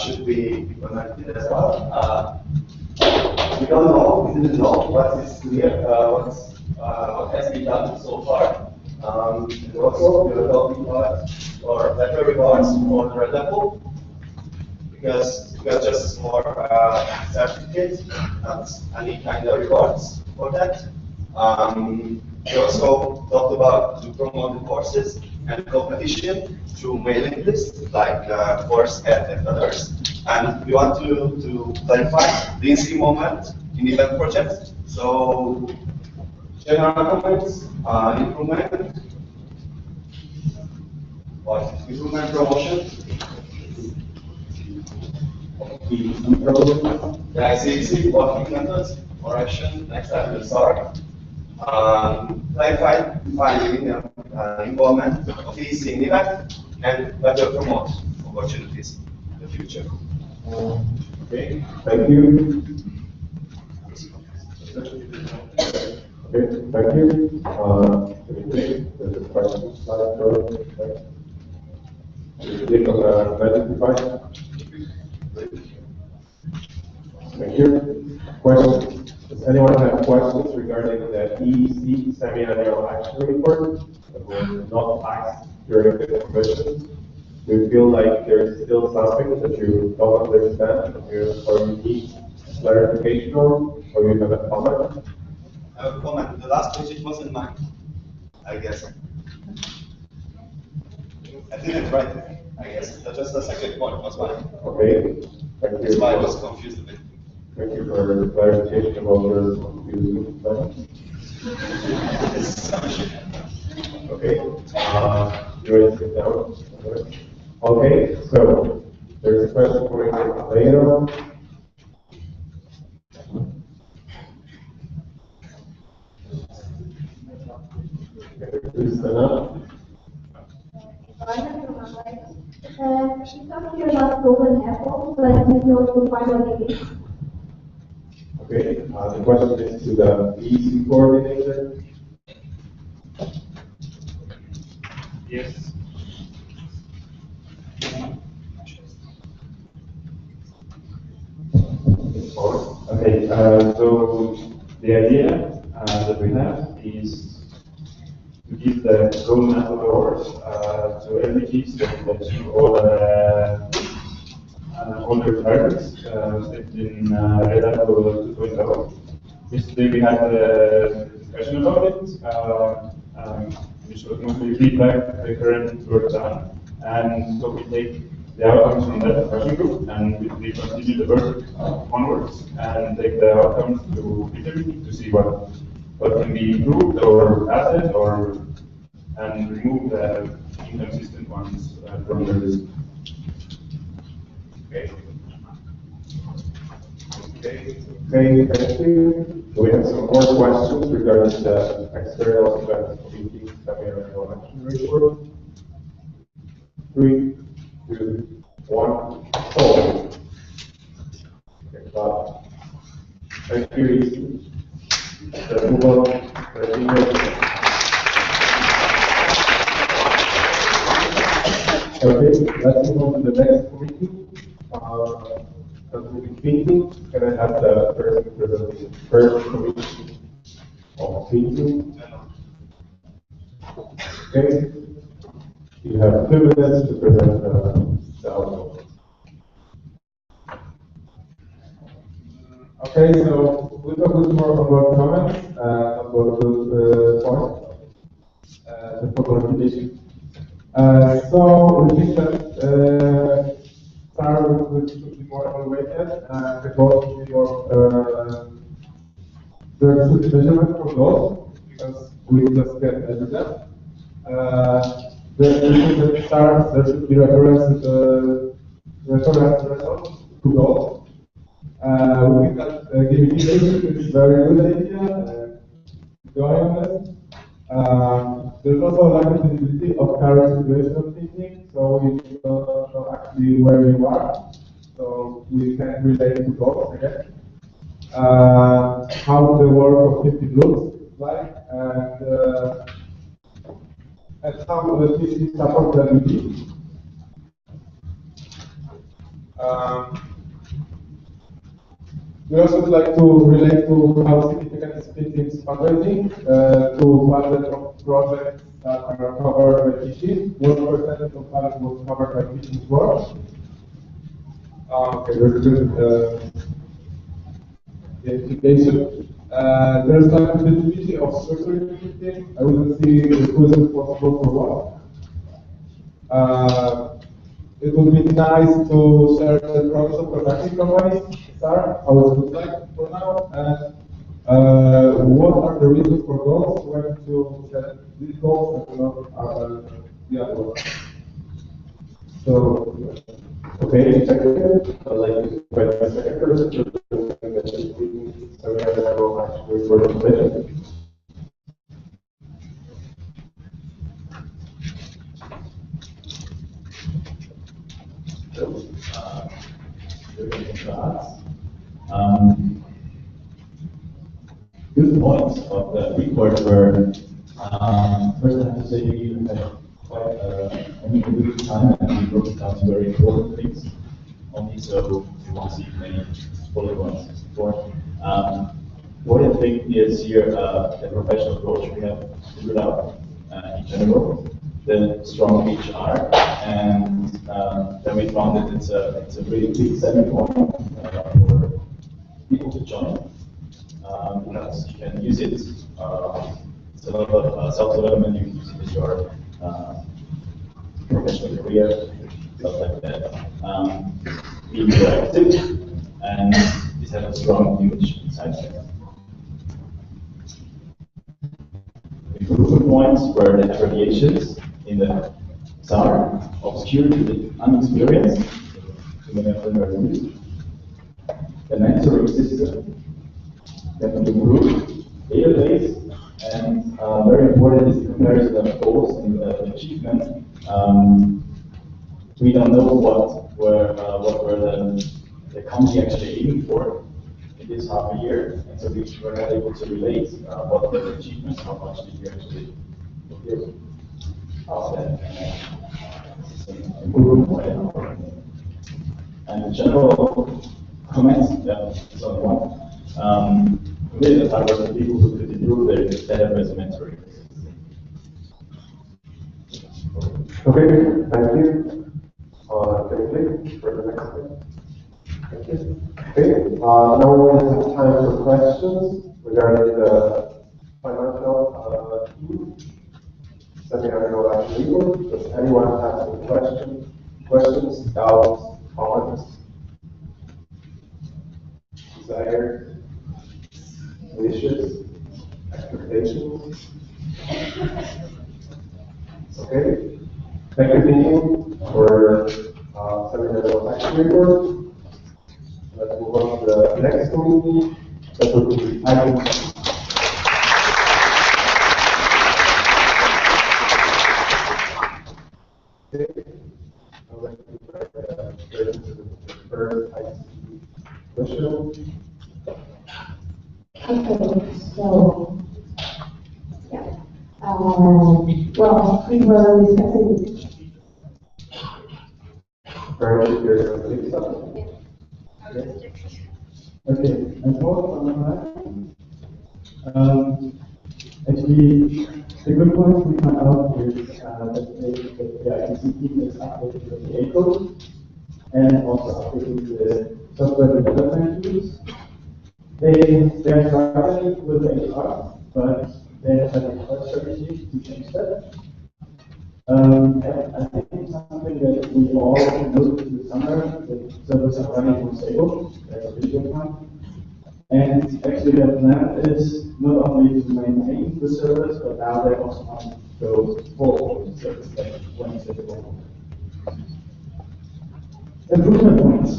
should be implemented as well. We don't know, we didn't know what is clear, what has been done so far. And also, we are talking about or better rewards for the Red Apple, because just more certificates, not any kind of rewards for that. We also talked about to promote the courses and competition through mailing lists like Foursquare and others. And we want to clarify the INSEE moment in event projects. So general comments, improvement, improvement promotion. Yeah, I see working methods or action next time we start. Clarify finding involvement of EC in event and better promote opportunities in the future. Okay, thank you. Okay, thank you. There's a question slide for click on the identify. Thank you. Questions? Does anyone have questions regarding the EEC semi-annual action report that was not asked during the commission? Do you feel like there is still something that you don't understand or you need clarification on, or you have a comment? I have a comment. The last page, it wasn't mine, I guess. I didn't write it, I guess. Just the second point was mine. Okay. Thank you. That's why I was confused a bit. Thank you for the clarification about your confusing comment. Okay. You ready to sit down? Okay, so there's a question for you later. Please stand up. She's talking about golden apple, but you know the final name. Okay, the question is to the EC coordinator. Yes. Okay, so the idea that we have is to give the golden apple awards to LPGs that achieve all their targets set in Red Apple 2.0. Yesterday we had a discussion about it, which was mostly feedback, the current work done, and so we take the outcomes from that working group, and we continue the work onwards and take the outcomes to Italy to see what can be improved or added or and remove the inconsistent ones from the list. Okay. Okay, thank you. We have some more questions regarding the external event committee semi-annual action report. 3, 2, 1, solve. Okay, but thank you. Let's move on. Okay, let's move on to the next committee. Committee thinking. Can I have the first presentation? First committee of thinking. Okay. You have 2 minutes to present the outcome. Okay, so we focus more on our comments about those points. The population. So we think that SAR would be more evaluated and the goal would be more the measurement for goals because we just get evidence. The SAR there should be reference to the reference results to goals. We think that gamification is a very good idea. Going on this. There's also a lack of visibility of current situational thinking, so we don't know actually where you are, so we can relate to goals again. How the work of thinking looks like, and how the thinking supports the MD. We also would like to relate to how significant is thinking fundraising to funded projects that are covered by teaching. What percentage of funding was covered by teaching work? Okay, very good. The implication. There's like visibility of structural thinking. I wouldn't see who is responsible for what. It would be nice to share the progress of productive companies, how it looks like for now, and what are the reasons for goals when to set these goals and not the other ones. So, okay, thank you. I'd like to invite my second person to so we have that goal actually for the presentation. Good points of the report were, first I have to say we had quite a good time and we broke it down to very important things, only so we won't see many bullet points before. What I think is here the professional approach we have figured out in general, the strong HR, and then we found that it's a really big selling point for people to join. Because you can use it. It's a lot of self-development. You can use it in your professional career, stuff like that. Being proactive, and it has a strong image inside there. Improvement points were the abbreviations in the SAR, obscure to the unexperienced, too many of them are used. The mentoring system, that will improve database, and very important is the comparison of goals and achievement. We don't know what were the company actually aiming for in this half a year, and so we were not able to relate what were the achievements, how much did you actually fulfill of that improvement. And the general comments, that's on one. Really, the type of people who could improve their database mentoring. Okay, thank you. Thank you for the next one. Thank you. Okay, now we have time for questions regarding the financial semi-annual action report. Does anyone have any questions questions, doubts, comments, desires, wishes, expectations? Okay. Thank you, team, for sending us a action report. Let's move on to the next committee. That will be item. Okay. I'd like to straight into the first ICT question. Okay, so, yeah. Well, we were discussing. Currently, there's a big subject. Okay. Okay, and what on that? Actually, the good point we find out is that the ITC team is updating the PA code and also updating the software development tools. They're struggling with the HR, but they have an HR strategy to change that. And I think it's something that we all noticed in the summer, that servers are running more stable, that's a big one. And actually the plan is not only to maintain the servers, but now they also want to go forward, so it's like one step forward. Improvement points.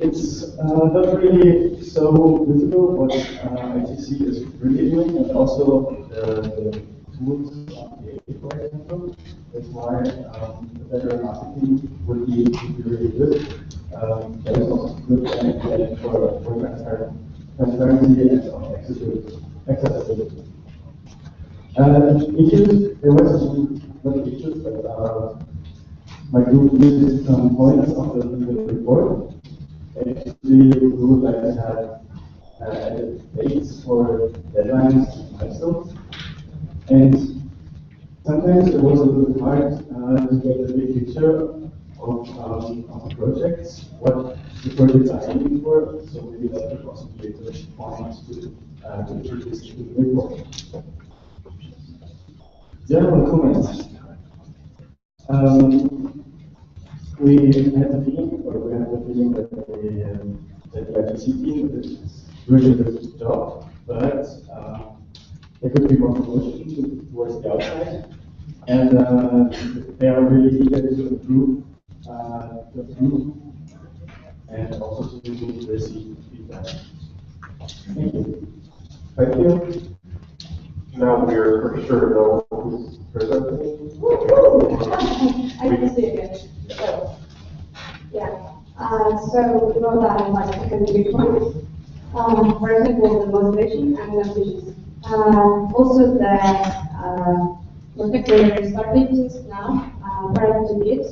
It's not really so visible what ITC is really doing, and also the tools on the A, for example. That's why better marketing would be really good. There is also good benefit for transparency and accessibility. Issues, there were some not issues, but my group uses some points of the report. Actually, we would like to have dates for deadlines and milestones. And sometimes it was a little hard to get a big picture of the projects, what the projects are aiming for, so maybe that could also be a good point to introduce to the report. General comments. We have the feeling that the ITC team is really a good job, but there could be more promotion towards the outside, and they are really eager to improve, and also to receive feedback. Thank you. Thank you. Now we are for sure know who's presenting. I can see it again. So, yeah. So we wrote down like second big points. For example, the motivation and the ambitions. Also the project starting now, prior to it,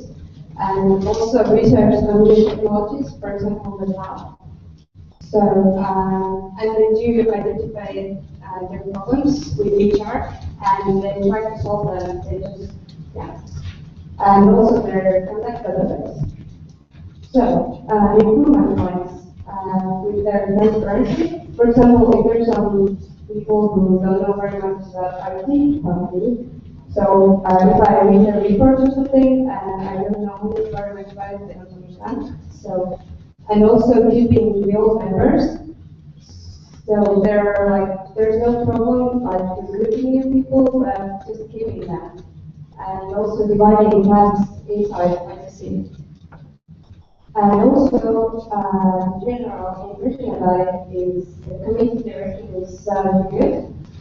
and also research on new technologies, for example, the cloud. So, and they do identify their problems with HR, and they try to solve them. They just, yeah. And also their contact others. So, improvement points with their transparency. For example, if there's some people who don't know very much about IT, probably. So, if I read a report or something, and I don't know very much about it, they don't understand. So, and also keeping real members. So there's no problem like recruiting new people, but just keeping them. And also dividing tasks inside ITC. And also, general impression about it is the committee direction is good.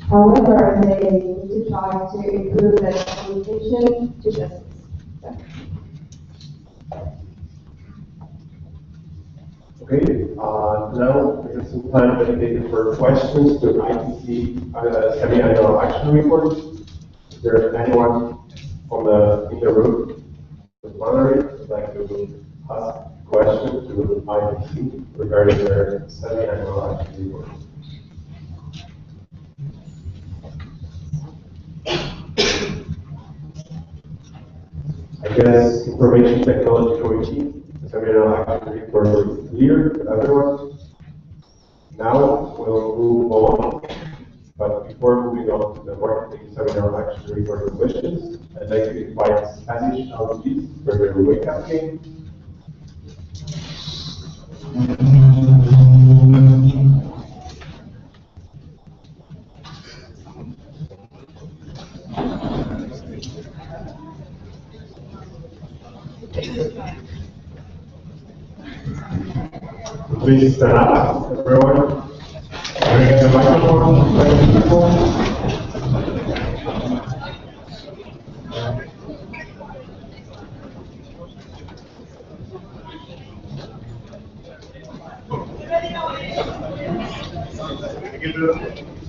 However, they need to try to improve the communication to justice. Okay, now we have some time dedicated for questions to ITC semi-annual action report. Is there anyone in the room with plenary would like to ask questions to ITC regarding their semi-annual action report? I guess information technology committee. Semi-annual action report is clear to everyone. Now we'll move on, but before moving we go to the marketing seminar actually for the questions. I'd like to invite Spanish LPs for their wake-up game. Please stand up, everyone. Bring in the microphone, let the people.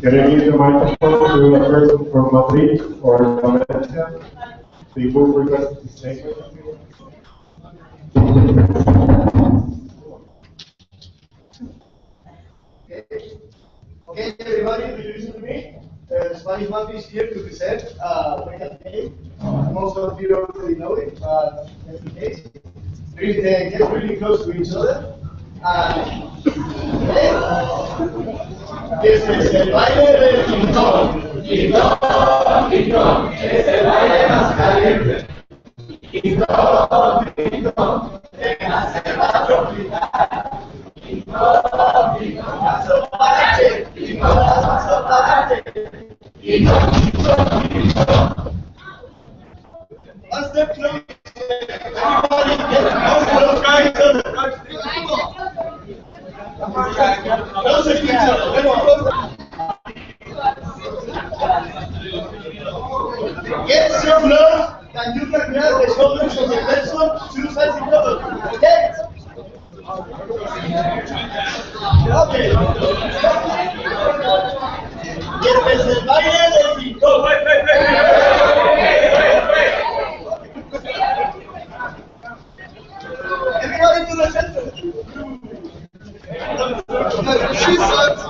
Can I give the microphone to a person from Madrid or Valencia? They both request to stay with us. Okay, everybody, do you listen to me? The Spanish Mafia is here to present wake-up game. Most of you already know it, but just in case. Get really close to each other. Este es el baile del Quintón. Quintón, Quintón, es el baile más caliente. Quintón, Quintón, en la selva tropical. Quintón, Quintón, paso para adelante. Quintón, paso para adelante. Quintón, Quintón, Quintón. One step closer. Everybody get close, guys. Closer to each other. Get so close that you can grab the shoulders of the person 2 sides in front. Okay? Okay. Y este es el baile del Quintón. Everybody to the center. She sucks.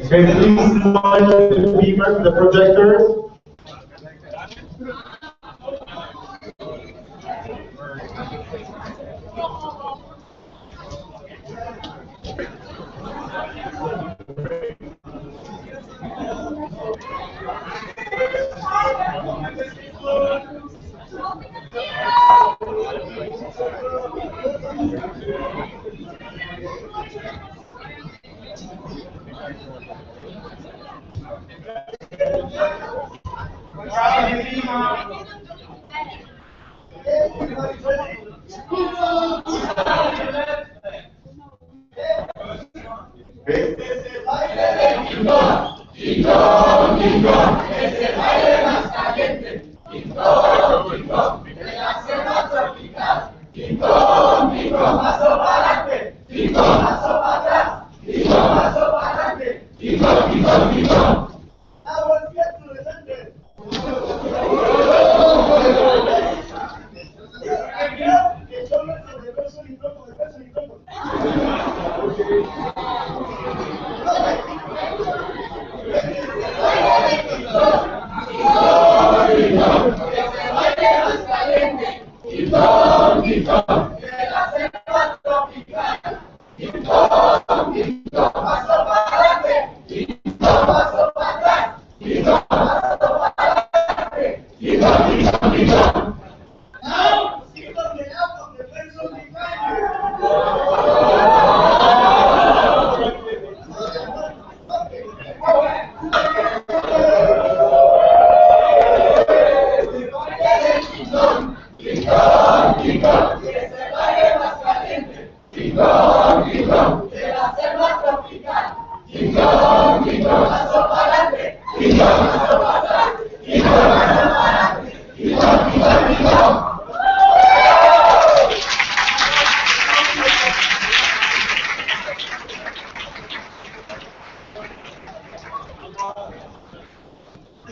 Okay, please mind the beamer, the projector.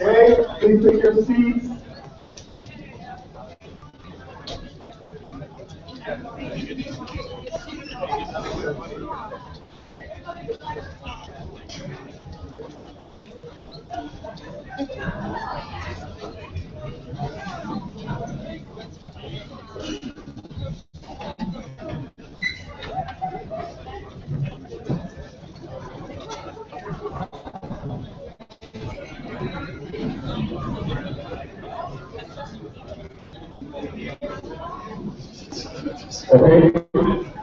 Okay, please take your seats. Okay,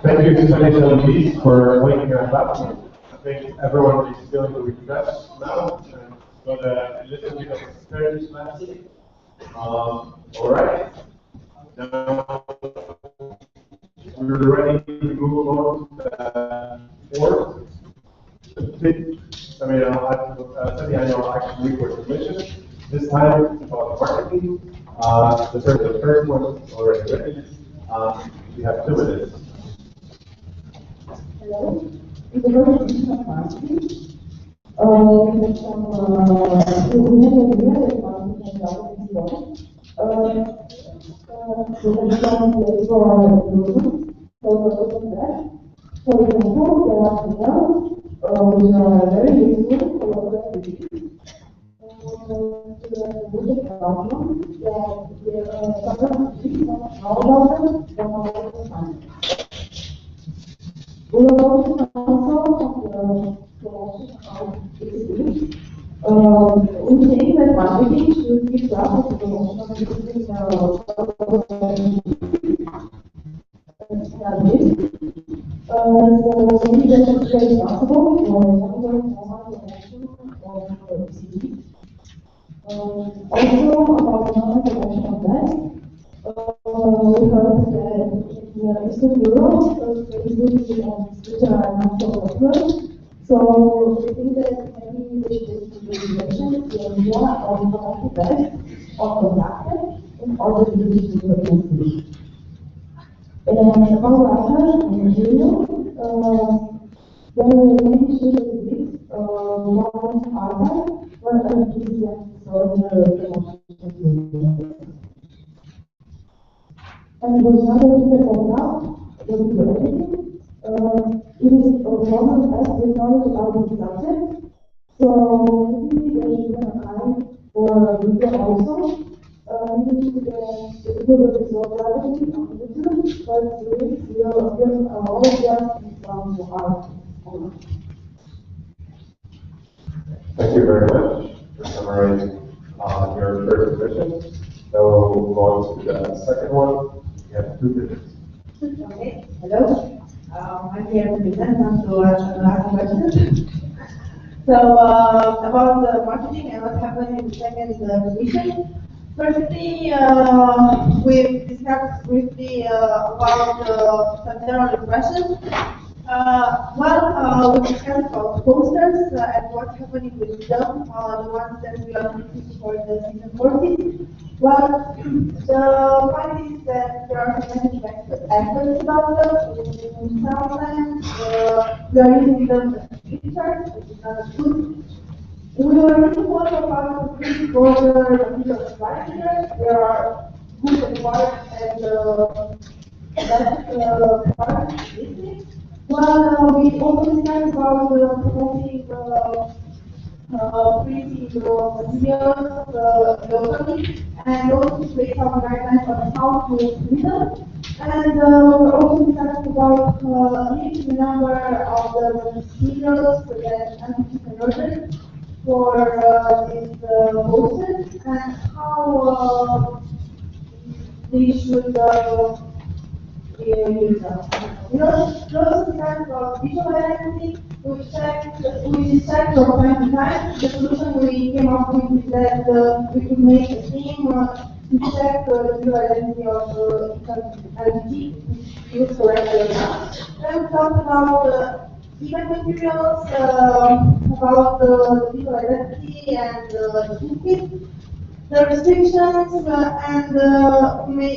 thank you, International Police, for waking us up. I think everyone is feeling refreshed now, and got a little bit of Spanish last week. All right, now we're ready to move on to the fourth. Semi-annual action report submission. This time it's about marketing. The first one is already ready. We have 2 minutes. Hello. In the version of marketing, we have some many ideas about marketing and so we have some place for improvement. So we're looking at for example, there are emails which are very useful for our activities. We will also we think that marketing should be part of the so maybe that should be responsible also about non-conventional banks. We heard that in Eastern Europe, which are not so popular. So we think that maybe we should mention the idea of the banks on the market in order to distribute them. And about Russia and Nigeria, then maybe should exist one partner where enthusiasts solve the and was another thing that was out, was the editing. It is overwhelming as with knowledge about the subject. So maybe there should be an eye for video also. Maybe the video will be so rapidly on YouTube, but the lyrics will appear all just from the art. Thank you very much for summarizing your first question. So we'll move on to the second one. We have 2 minutes. Okay, hello. I'm here to present and to ask questions. So, about the marketing and what happened in the second position. Firstly, we've discussed briefly about some general impressions. We discussed about posters and what's happening with them, the ones that we are looking for the season 40. Well, the point is that there are many aspects about them. In some sense, we are using them as pictures, which is not good. We were looking also about the border material structure. There are good and bad, and that part is missing. Well, we also discussed about promoting freezing materials locally, and also create some guidelines on how to use them. And we also discussed about limiting the number of the materials that entrepreneurs for these posters and how they should use them. We also discussed about visual identity, which is checked from time to time. The solution we came up with is that we could make a team to check the visual identity of LGBT, which is correct or not. Then we talked about event materials, about the visual identity and the toolkit, the restrictions, and we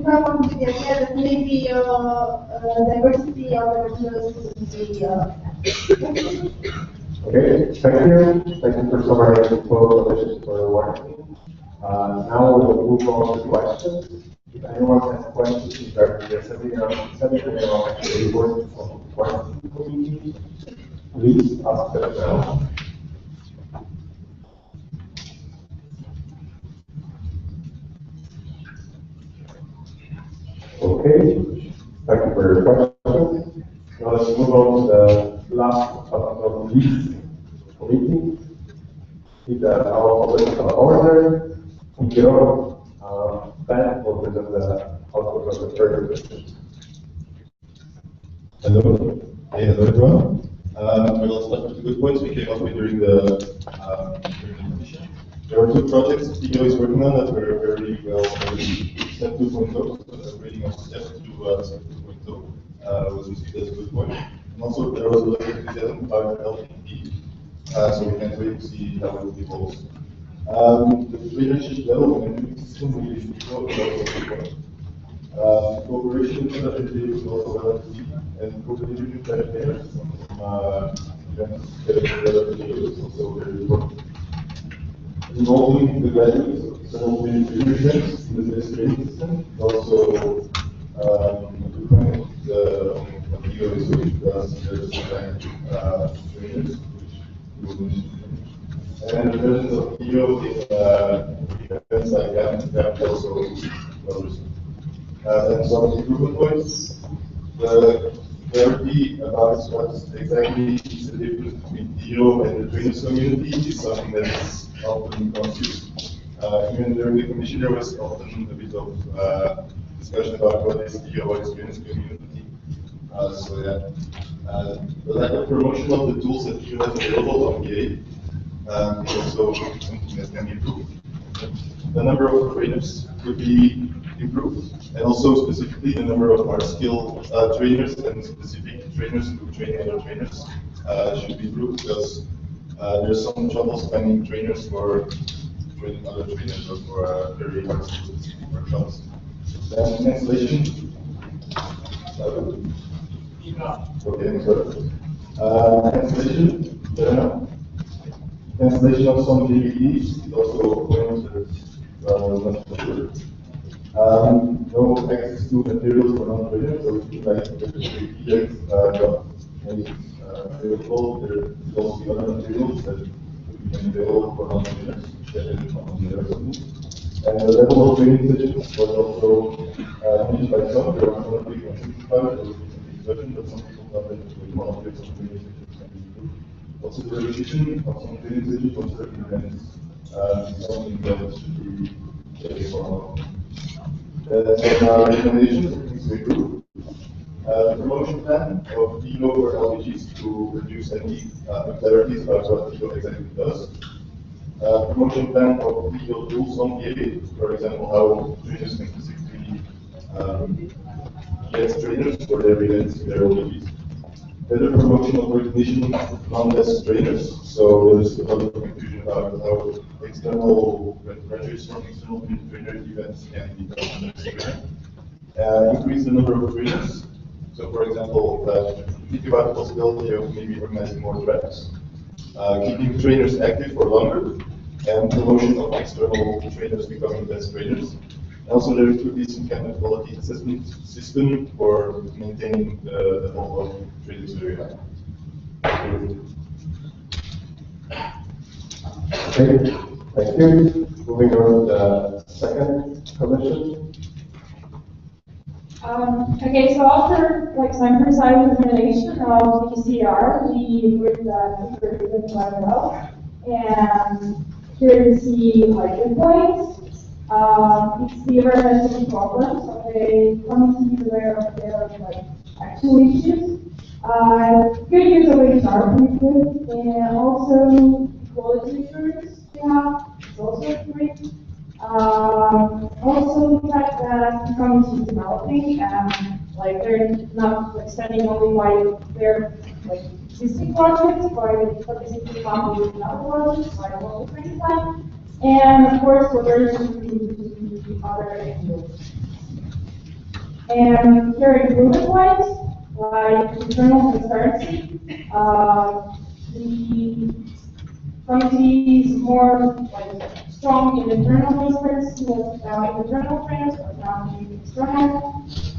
come up with the idea that maybe diversity of the materials should be Okay, thank you. Thank you for summarizing both positions for the marketing. Now we'll move on to questions. If anyone has questions regarding the semi-annual action report from the marketing committee, please ask them now. Okay, thank you for your question. Now let's move on to the last but not least committee. With our alphabetical order, Igor, Ben will present the output of the third position. Hello. Hey, hello everyone. Well, I'll start with the good points we came up with during the commission. There are two projects TO is working on that were very well Step 2.0, so upgrading of Step to Step 2.0 was received as a good point. And also there was a letter to them about LTP, so we can't wait to see how it evolves. The leadership development system we also a good point. Cooperation with other is also relatively, and cooperation with taxpayers from events is also very important. Involving the graduates of several events in the best training system is also a good point. What EO is doing because there's trainers which will need. And the presence of EO in events like that also well received. And some improvement points. The clarity about what exactly is the difference between EO and the trainers community is something that is often confused. Even during the commission, there was often a bit of discussion about what is EO, what is trainers community. So yeah, the lack of promotion of the tools that EO has available on GA is also something that can be improved. The number of trainers could be improved, and also specifically the number of hard skill trainers and specific trainers who train other trainers should be improved because there's some trouble finding trainers for training other trainers or for very hard skill specific workshops. Then cancellation. Okay, sorry. Cancellation. Cancellation of some DVDs is also a point that not sure. No access to materials for non-trainers, so it's like the PDFs not made available. There will also be other materials that could be available for non-trainers, especially non-trainers. And the level of training sessions was also mentioned by some. There was one big about it, there was a discussion, but some people thought that we want to get some training sessions can be improved. Also, the repetition of some training sessions on certain events is something that should be taken on. Some recommendations, things to improve. The promotion plan of EO for LPGs to reduce any unclarities about what EO exactly does. Promotion plan of EO tools on EA, for example, how trainers can specifically get trainers for their events in their LPGs. Better promotion of recognition among less trainers. So there's a lot of confusion about how external graduates from external trainer events can become next trainer. Increase the number of trainers. So for example, think about the possibility of maybe organizing more tracks. Keeping trainers active for longer, and promotion of external trainers becoming best trainers. And also there could be some kind of quality assessment system for maintaining the level of trainers very high. Okay, thank you. Moving on to the second commission. Okay, so after like some precise examination of PCR, we agreed that it went quite well. And here you see like the points. It's the environmental problems. So they come to be aware of their like actual issues. Good use of HR pretty good, and also quality assurance we have is also great. Also the fact that the community is developing and like they're not like spending only by their like existing projects, but participating in other projects like local training plan, and of course collaboration with the other NGOs. And here improvement wise, like internal transparency, the committee is more like strong in internal transparency with internal trainers, but not in external.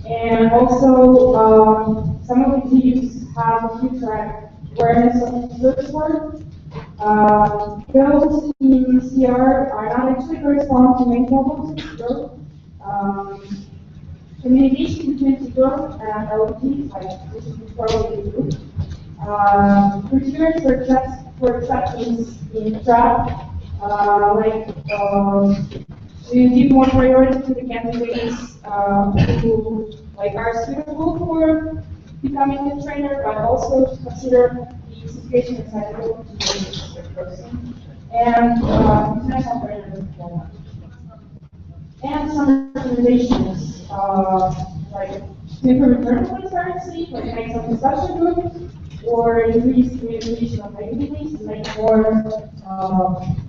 And also, some of the teams have a huge awareness of this work. Those in CR are not actually correspond to main problems of growth. Communication between CIGOR and LPs, like this is probably good. Criteria for acceptance in track, we give more priority to the candidates who like are suitable for becoming a trainer, but also to consider the situation inside the person and international trainer deployment. And some recommendations, like to improve internal transparency, like make some discussion groups, or increase communication of activities to make more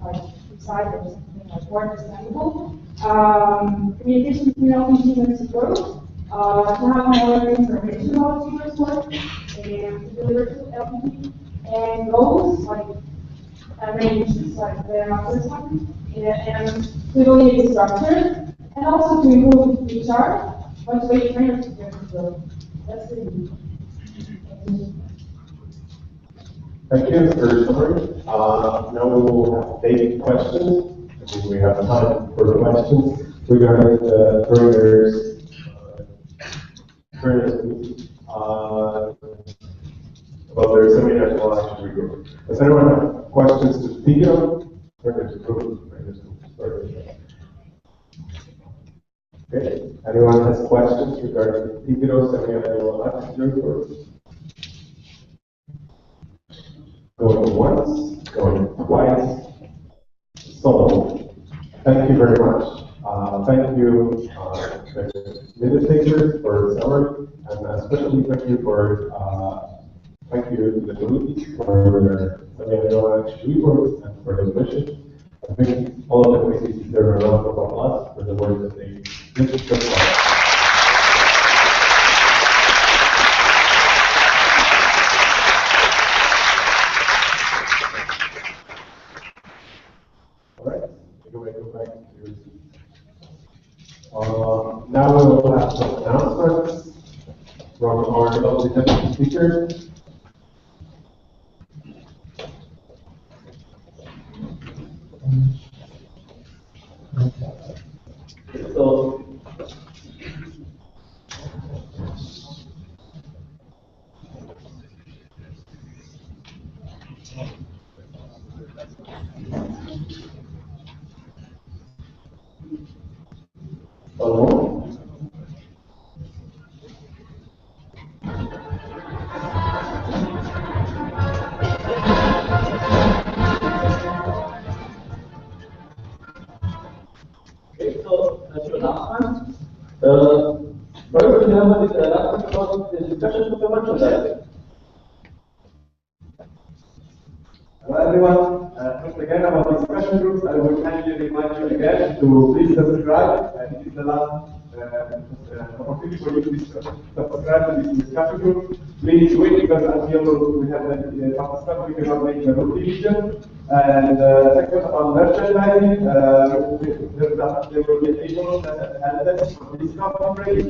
like precise or something like more understandable. Communication between LPGs and support, to have more information about teamers' work and to deliver to LPG, and goals like ranges like the first one, and clearly structured, and also to improve HR, motivate trainers to get the work. That's it. Thank you for your summary. Now we will take questions. I think we have time for questions regarding the trainers about their semi-national action report. Does anyone have questions to speak of? Okay. Anyone has questions regarding the Tigro semi-annual action report? Going once, going twice. So, thank you very much. Thank you, the administrators, for the summary, and especially thank you to the committee for their semi-annual action reports and for the mission. I think all of the committees deserve a round of applause for the work that they did so far. Now we will have some announcements from our lovely deputy speakers. First, we have this announcement about the discussion of the merchandise. Hello everyone, once again about discussion groups, I would kindly remind you again to please subscribe. This is the last opportunity for you to subscribe to this discussion group. Please wait because until we have the participants, we cannot make the group division. And second about merchandising, there will be a table that for discount offering.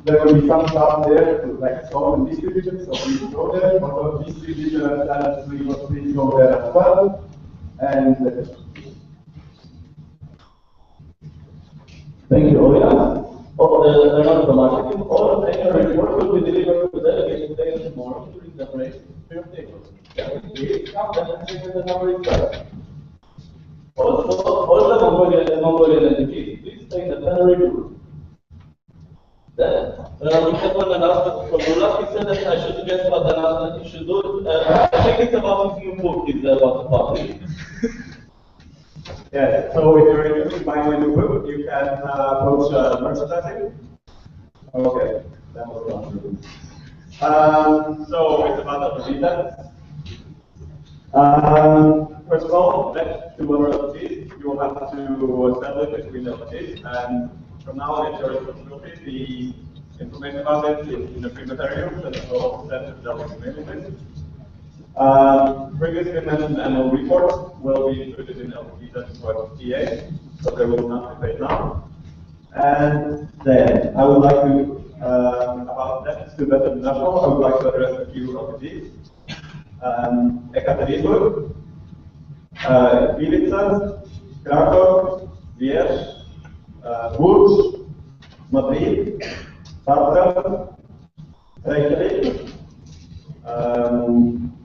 There will be some stuff there to like store and distribution, so please go there. For distribution and talents, please go there as well. And thank you, Oya. Not the marketing. All of the report will be delivered to the delegation day tomorrow during the break to your table. Please come and check the number itself. Also, all the Mongolian entities, please take the plenary tour. Then, we have one announcement from Lula. He said that I should guess what announcement he should do. I think it's about his new book, it's about the public. yes, so if you're interested in buying a new book, you can approach merchandising. Okay, that was not true. So it's about the events. First of all, next to our LPs, you will have to establish between LPs, and from now on, it's your responsibility. The information about it is in the pre-material, and it will also send to the delegate mailing list. Previously mentioned annual reports will be included in LPs.TA, so they will not be paid now. And then I would like to, about next to Better National, I would like to address a few LPs. Ekaterinburg, Ilica, Krakow, Liège, Bourges, Madrid, Zagreb, Reykjavik,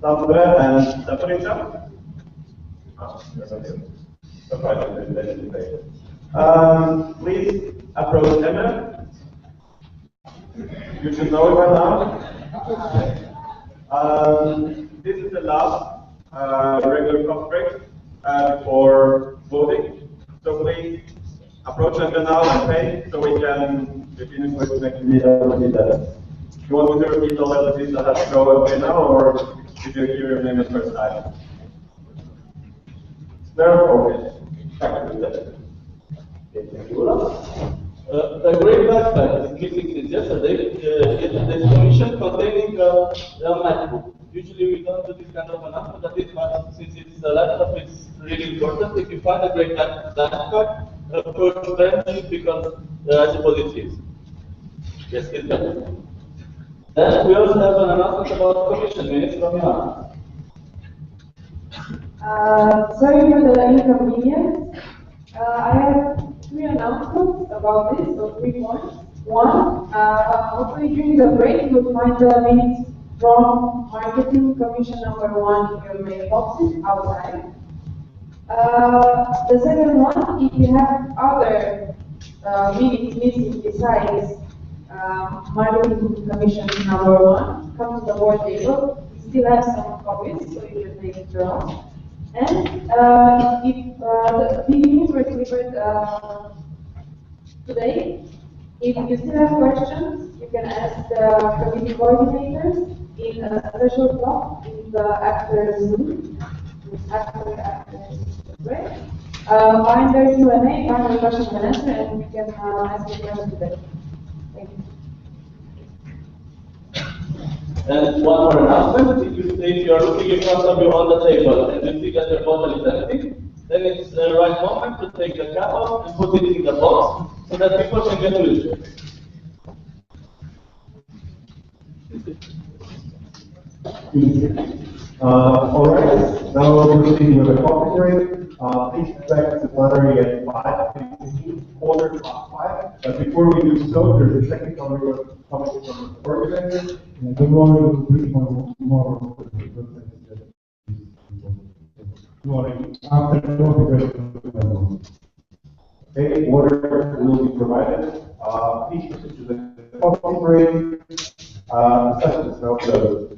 Tampere, and Zaporizhzhia. Please approach Emma. You should know it by now. This is the last regular coffee break before voting. So please approach them now and pay so we can finish with the activity that. You want me to repeat all activities that have to go away now, or did you hear your name the first time? There, okay. Thank you. The great backpack is missing since yesterday. Yesterday's commission containing a MacBook. Usually we don't do this kind of announcement, but since it's a laptop, it's really important. If you find a great backpack, approach them because I suppose it is. Yes, it's better. Then we also have an announcement about commission minutes from Joanna. Sorry for the inconvenience. I have three announcements about this, or 3 points. One, hopefully during the break you will find the minutes from marketing commission number 1 in your mailboxes outside. The second one, if you have other minutes missing besides marketing commission number 1, come to the board table. We still have some copies, so you can take it around. And if the meetings were delivered today, if you still have questions, you can ask the committee coordinators in a special block in the after Zoom, after break. Find their Q&A, find the question and answer, and you can ask your question today. Thank you. And one more announcement, if you are looking in front of you on the table and you see that your bottle is empty, then it's the right moment to take the cap off and put it in the box so that people can get rid of it. Alright, now we're proceeding with a coffee break. Please expect the plenary at 5:15, quarter past 5. But before we do so, there's a second comment from the organizer. Don't worry, we'll bring more. After the coffee break. Okay, water will be provided. Please proceed to the coffee break. Session is now closed.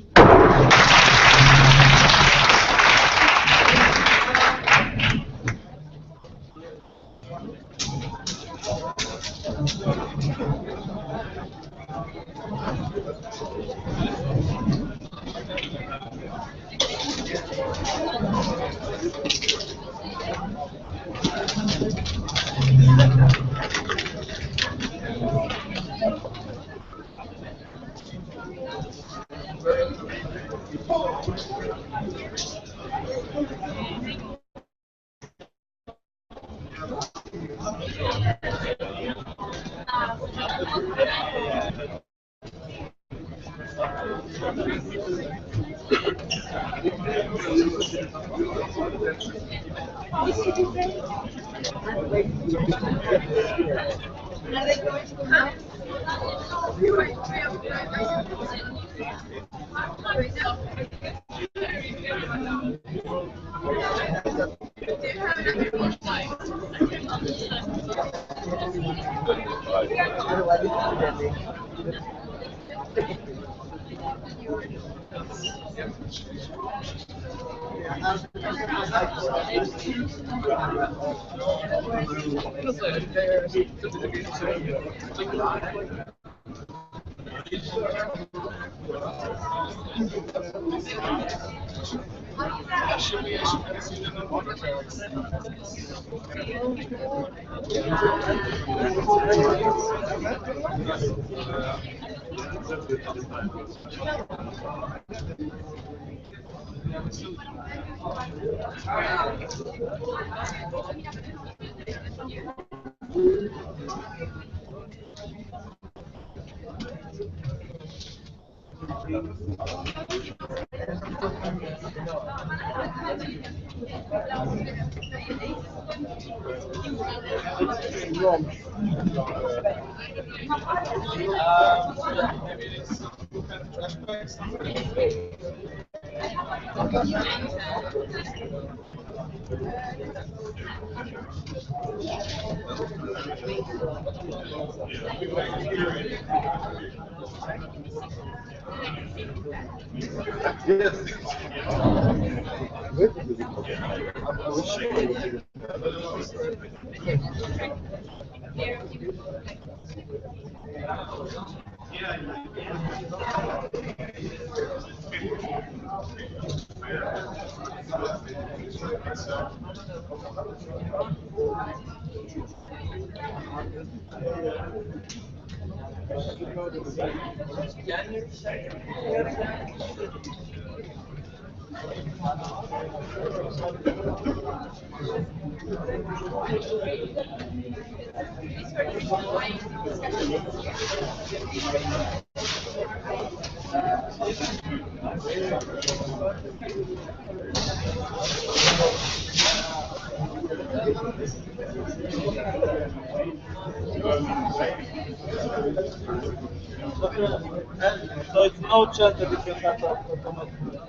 So it's no chance that it can happen automatically.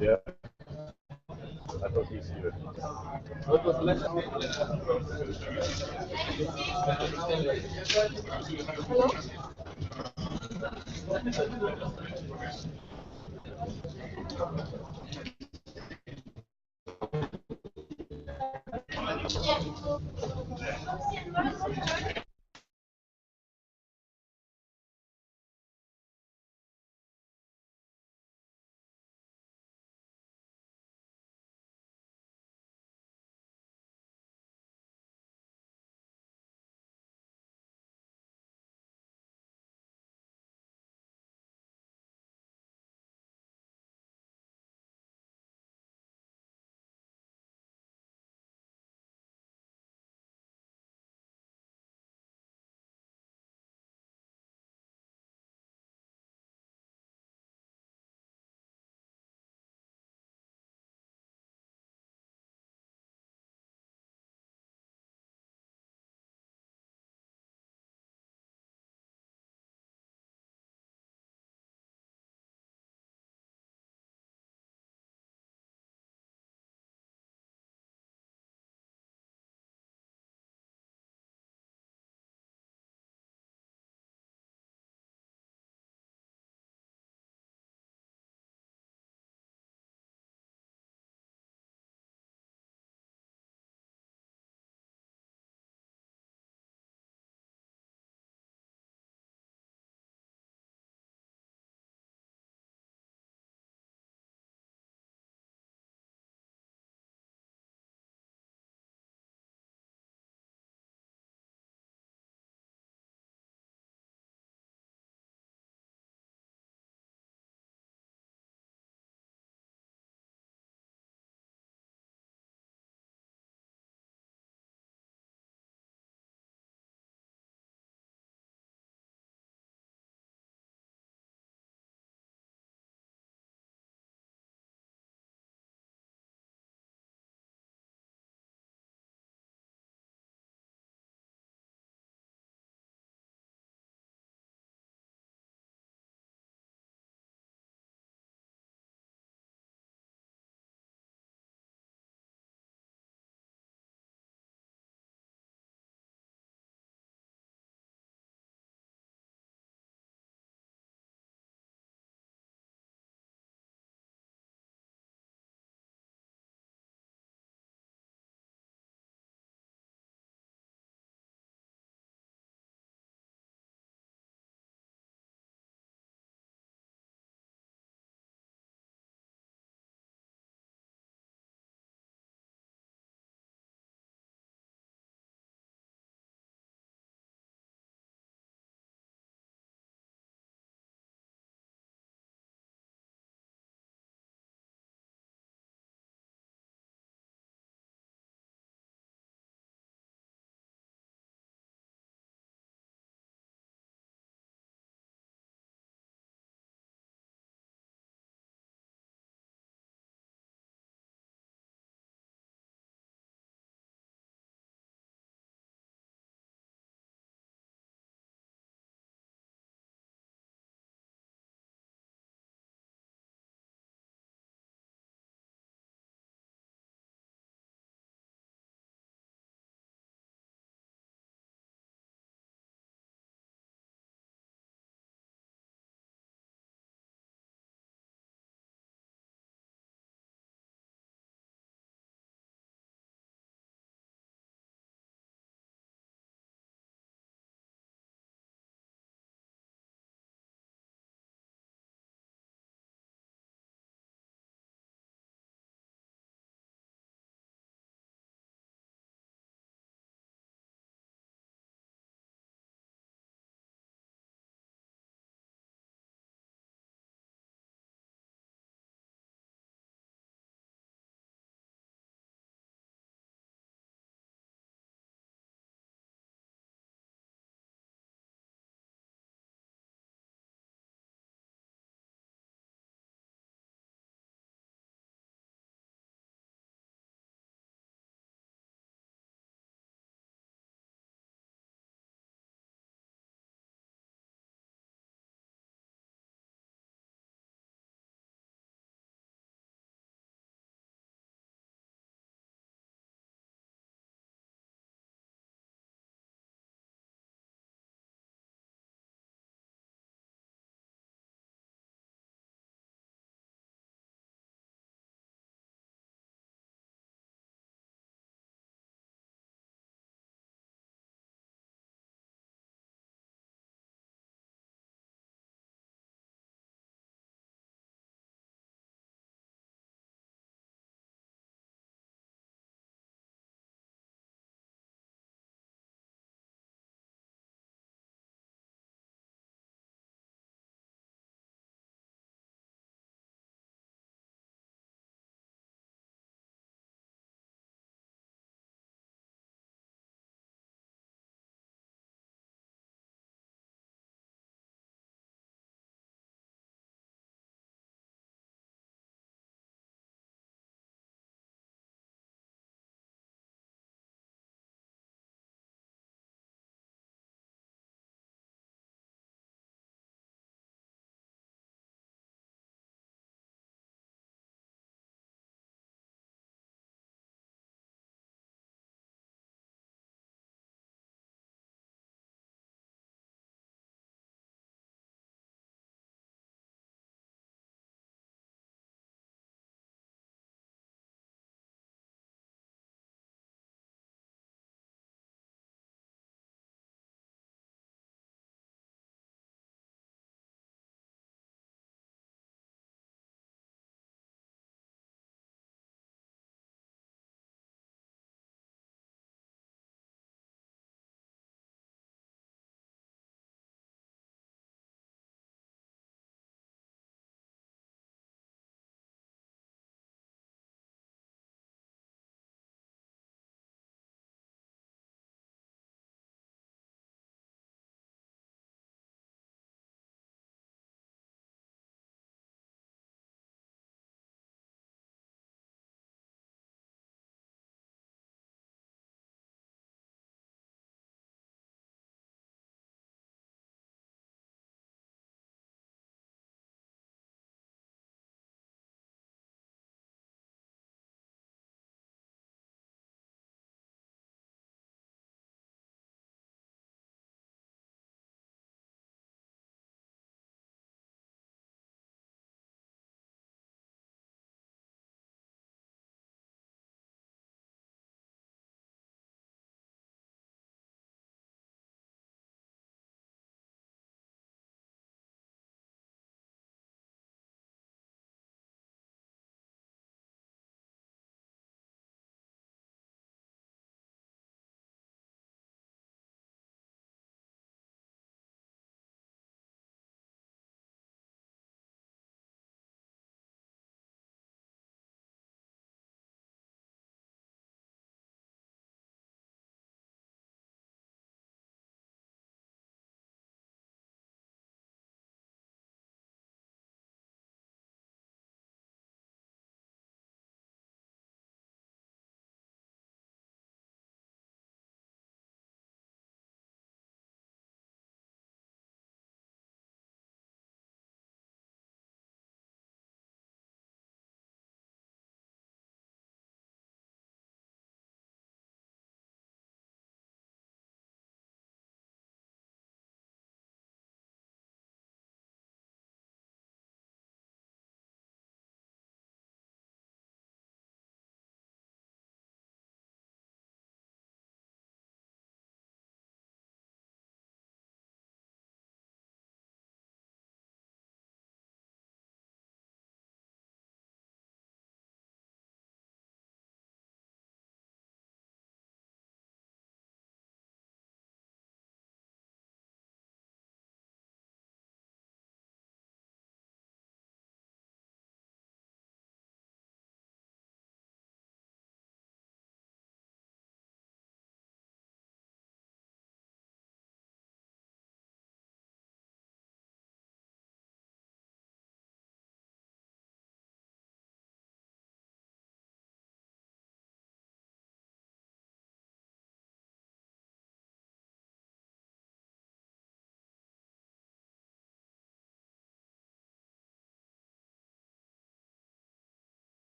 Yeah. I thought he's here.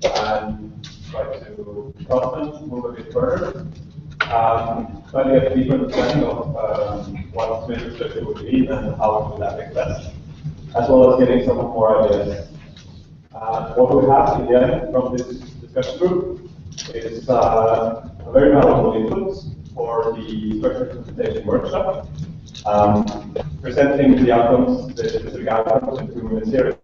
and try to cross them, move a bit further. Try to get a deeper understanding of what Smith perspective would be and how it would affect us, as well as getting some more ideas. What we have in the end from this discussion group is a very valuable input for the structured implementation workshop, presenting the outcomes, the specific outcomes and improvements here.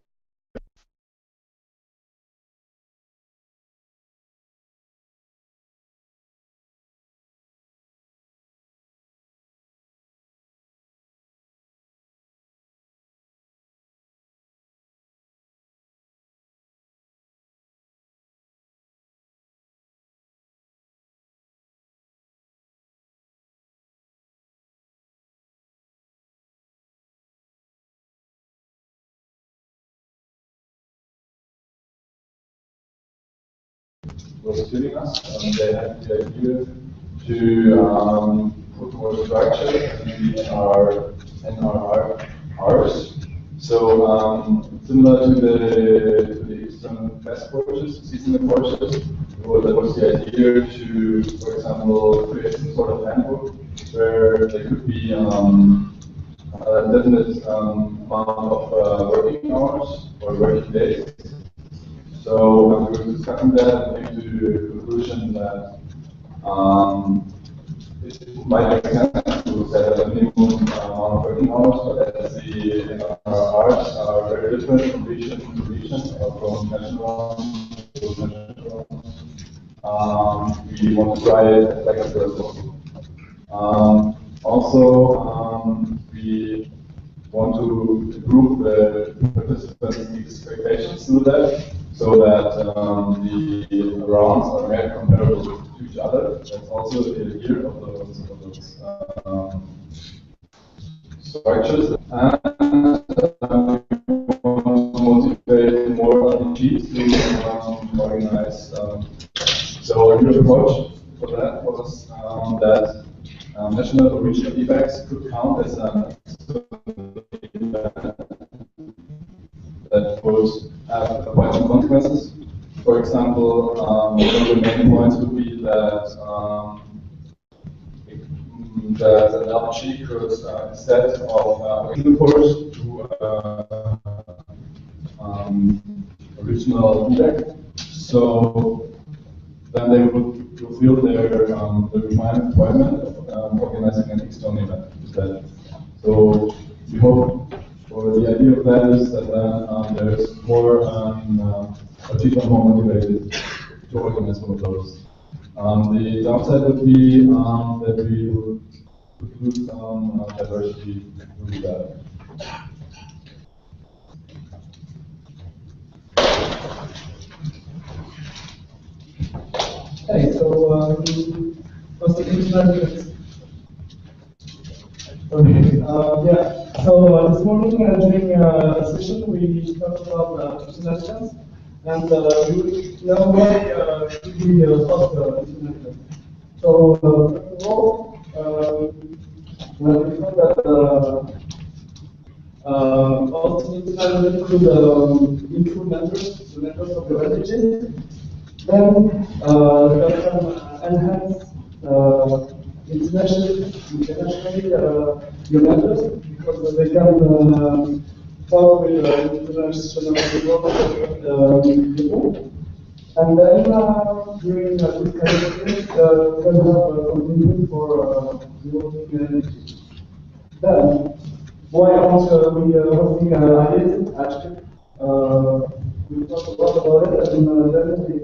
Was doing us, and they had the idea to put more structure in our ours. So similar to the external test courses, seasonal courses, that was the idea to, for example, create some sort of handbook where there could be a definite amount of working hours or working days. So we were discussing that and came to the conclusion that it might make sense to set a minimum amount of working hours, but as the hours are very different from region to region or from national to national, we want to try it as flexible as possible. Also, we want to improve the participants' expectations through that, so that the rounds are very comparable to each other. That's also the idea of those structures. And we want to motivate more RPGs to organize. So a new approach for that was that national or regional effects could count as a that would have quite some consequences. For example, one of the main points would be that that an LG could, instead of the course, do original index. So then they would fulfill their the requirement of organizing an external event instead. So we hope, or the idea of that is that then there's more people are more motivated to organize one of those. The downside would be that we would lose some diversity through that. Okay, so what's the internet? Okay, yeah, so this morning during a session we talked about internationals and we know why should we host internationals. So first of all, when we thought that hosting internationals include members, the members of the religion, then that can enhance internationally your members, because they can talk with international people. And then during this kind of thing, can have something for your community. Then, why aren't we hosting ideas, actually? We talked a lot about it, and then we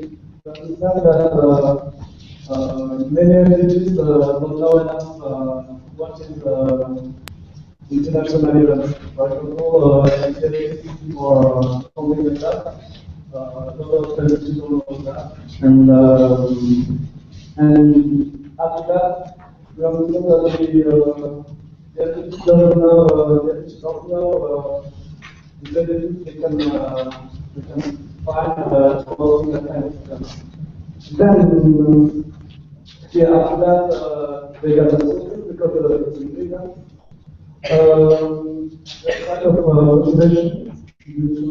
understand that many entities don't know enough what is international events. For example, activities or something like that. A lot of entities don't know that. And after that, we understand that the entities don't know they can find closing that kind of stuff. Then, yeah, after that, they got the because of the ingredient. That kind of motivation due to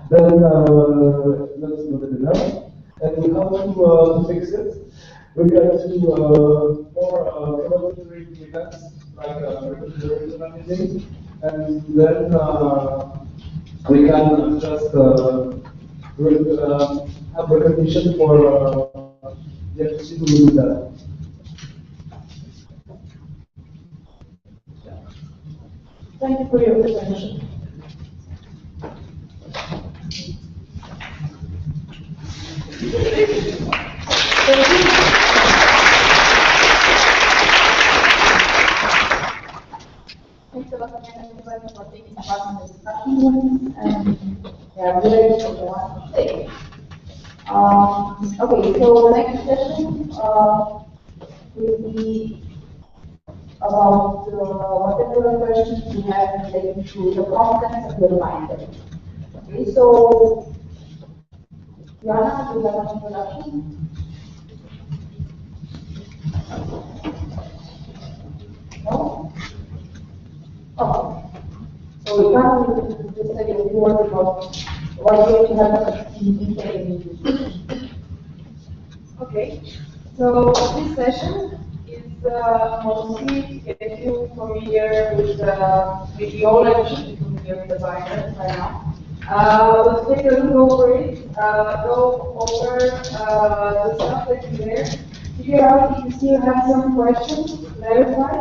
then that's not enough. And how to fix it? We got to more collaborative events like regulatory organizing, and then we can just have recognition for the activity to do that. Thank you for your presentation. Thanks a lot again, everybody, for taking part in the discussion. And yeah, we're ready for the one today. Okay, so the next session will be about whatever questions you have related to the contents of your binder. Okay, so Joanna, do you have an introduction? No? Oh. So Joanna will just say a few words about what you have in detail. Okay, so this session is mostly if you're familiar with the old should be familiar with the binder by now. Let's take a look over it, go over the stuff that's in there, figure out if you still have some questions, clarify.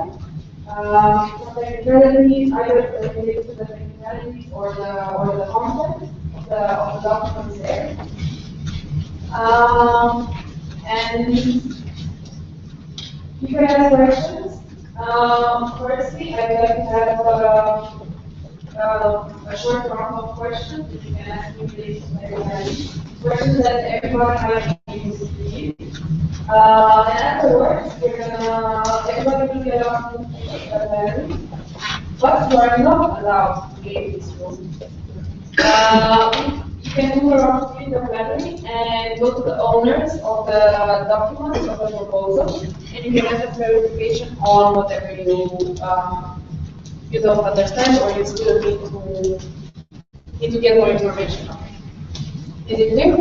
Some technicalities, either related to the technicalities or the content of the documents there. And you can ask questions. Firstly, I'd like to have a short round of questions. You can ask me these questions that everyone might be used to use. And afterwards, everybody will get off to battery, but you are not allowed to leave this room. You can move around with the battery and go to the owners of the documents of the proposal, and you can ask a clarification on whatever you don't understand or you still need to get more information on. Is it clear?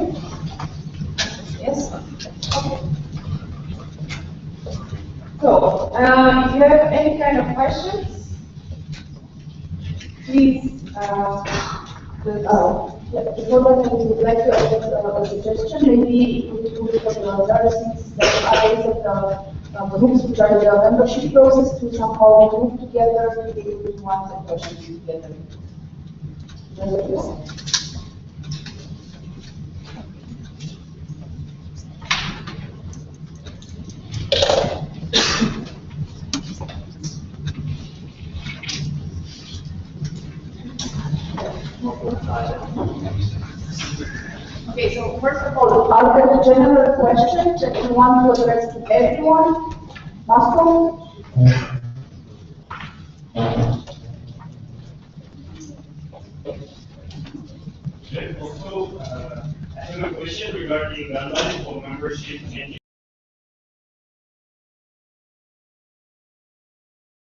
Yes? Okay. So, if you have any kind of questions, please. Before that, I would like to add a suggestion. Maybe we could look at the diversities that are the groups which are the membership process to somehow group together to be able to answer questions together. Okay, so first of all, are there general questions that you want to address to everyone? Moscow? Okay, also, I have a question regarding guidelines for membership and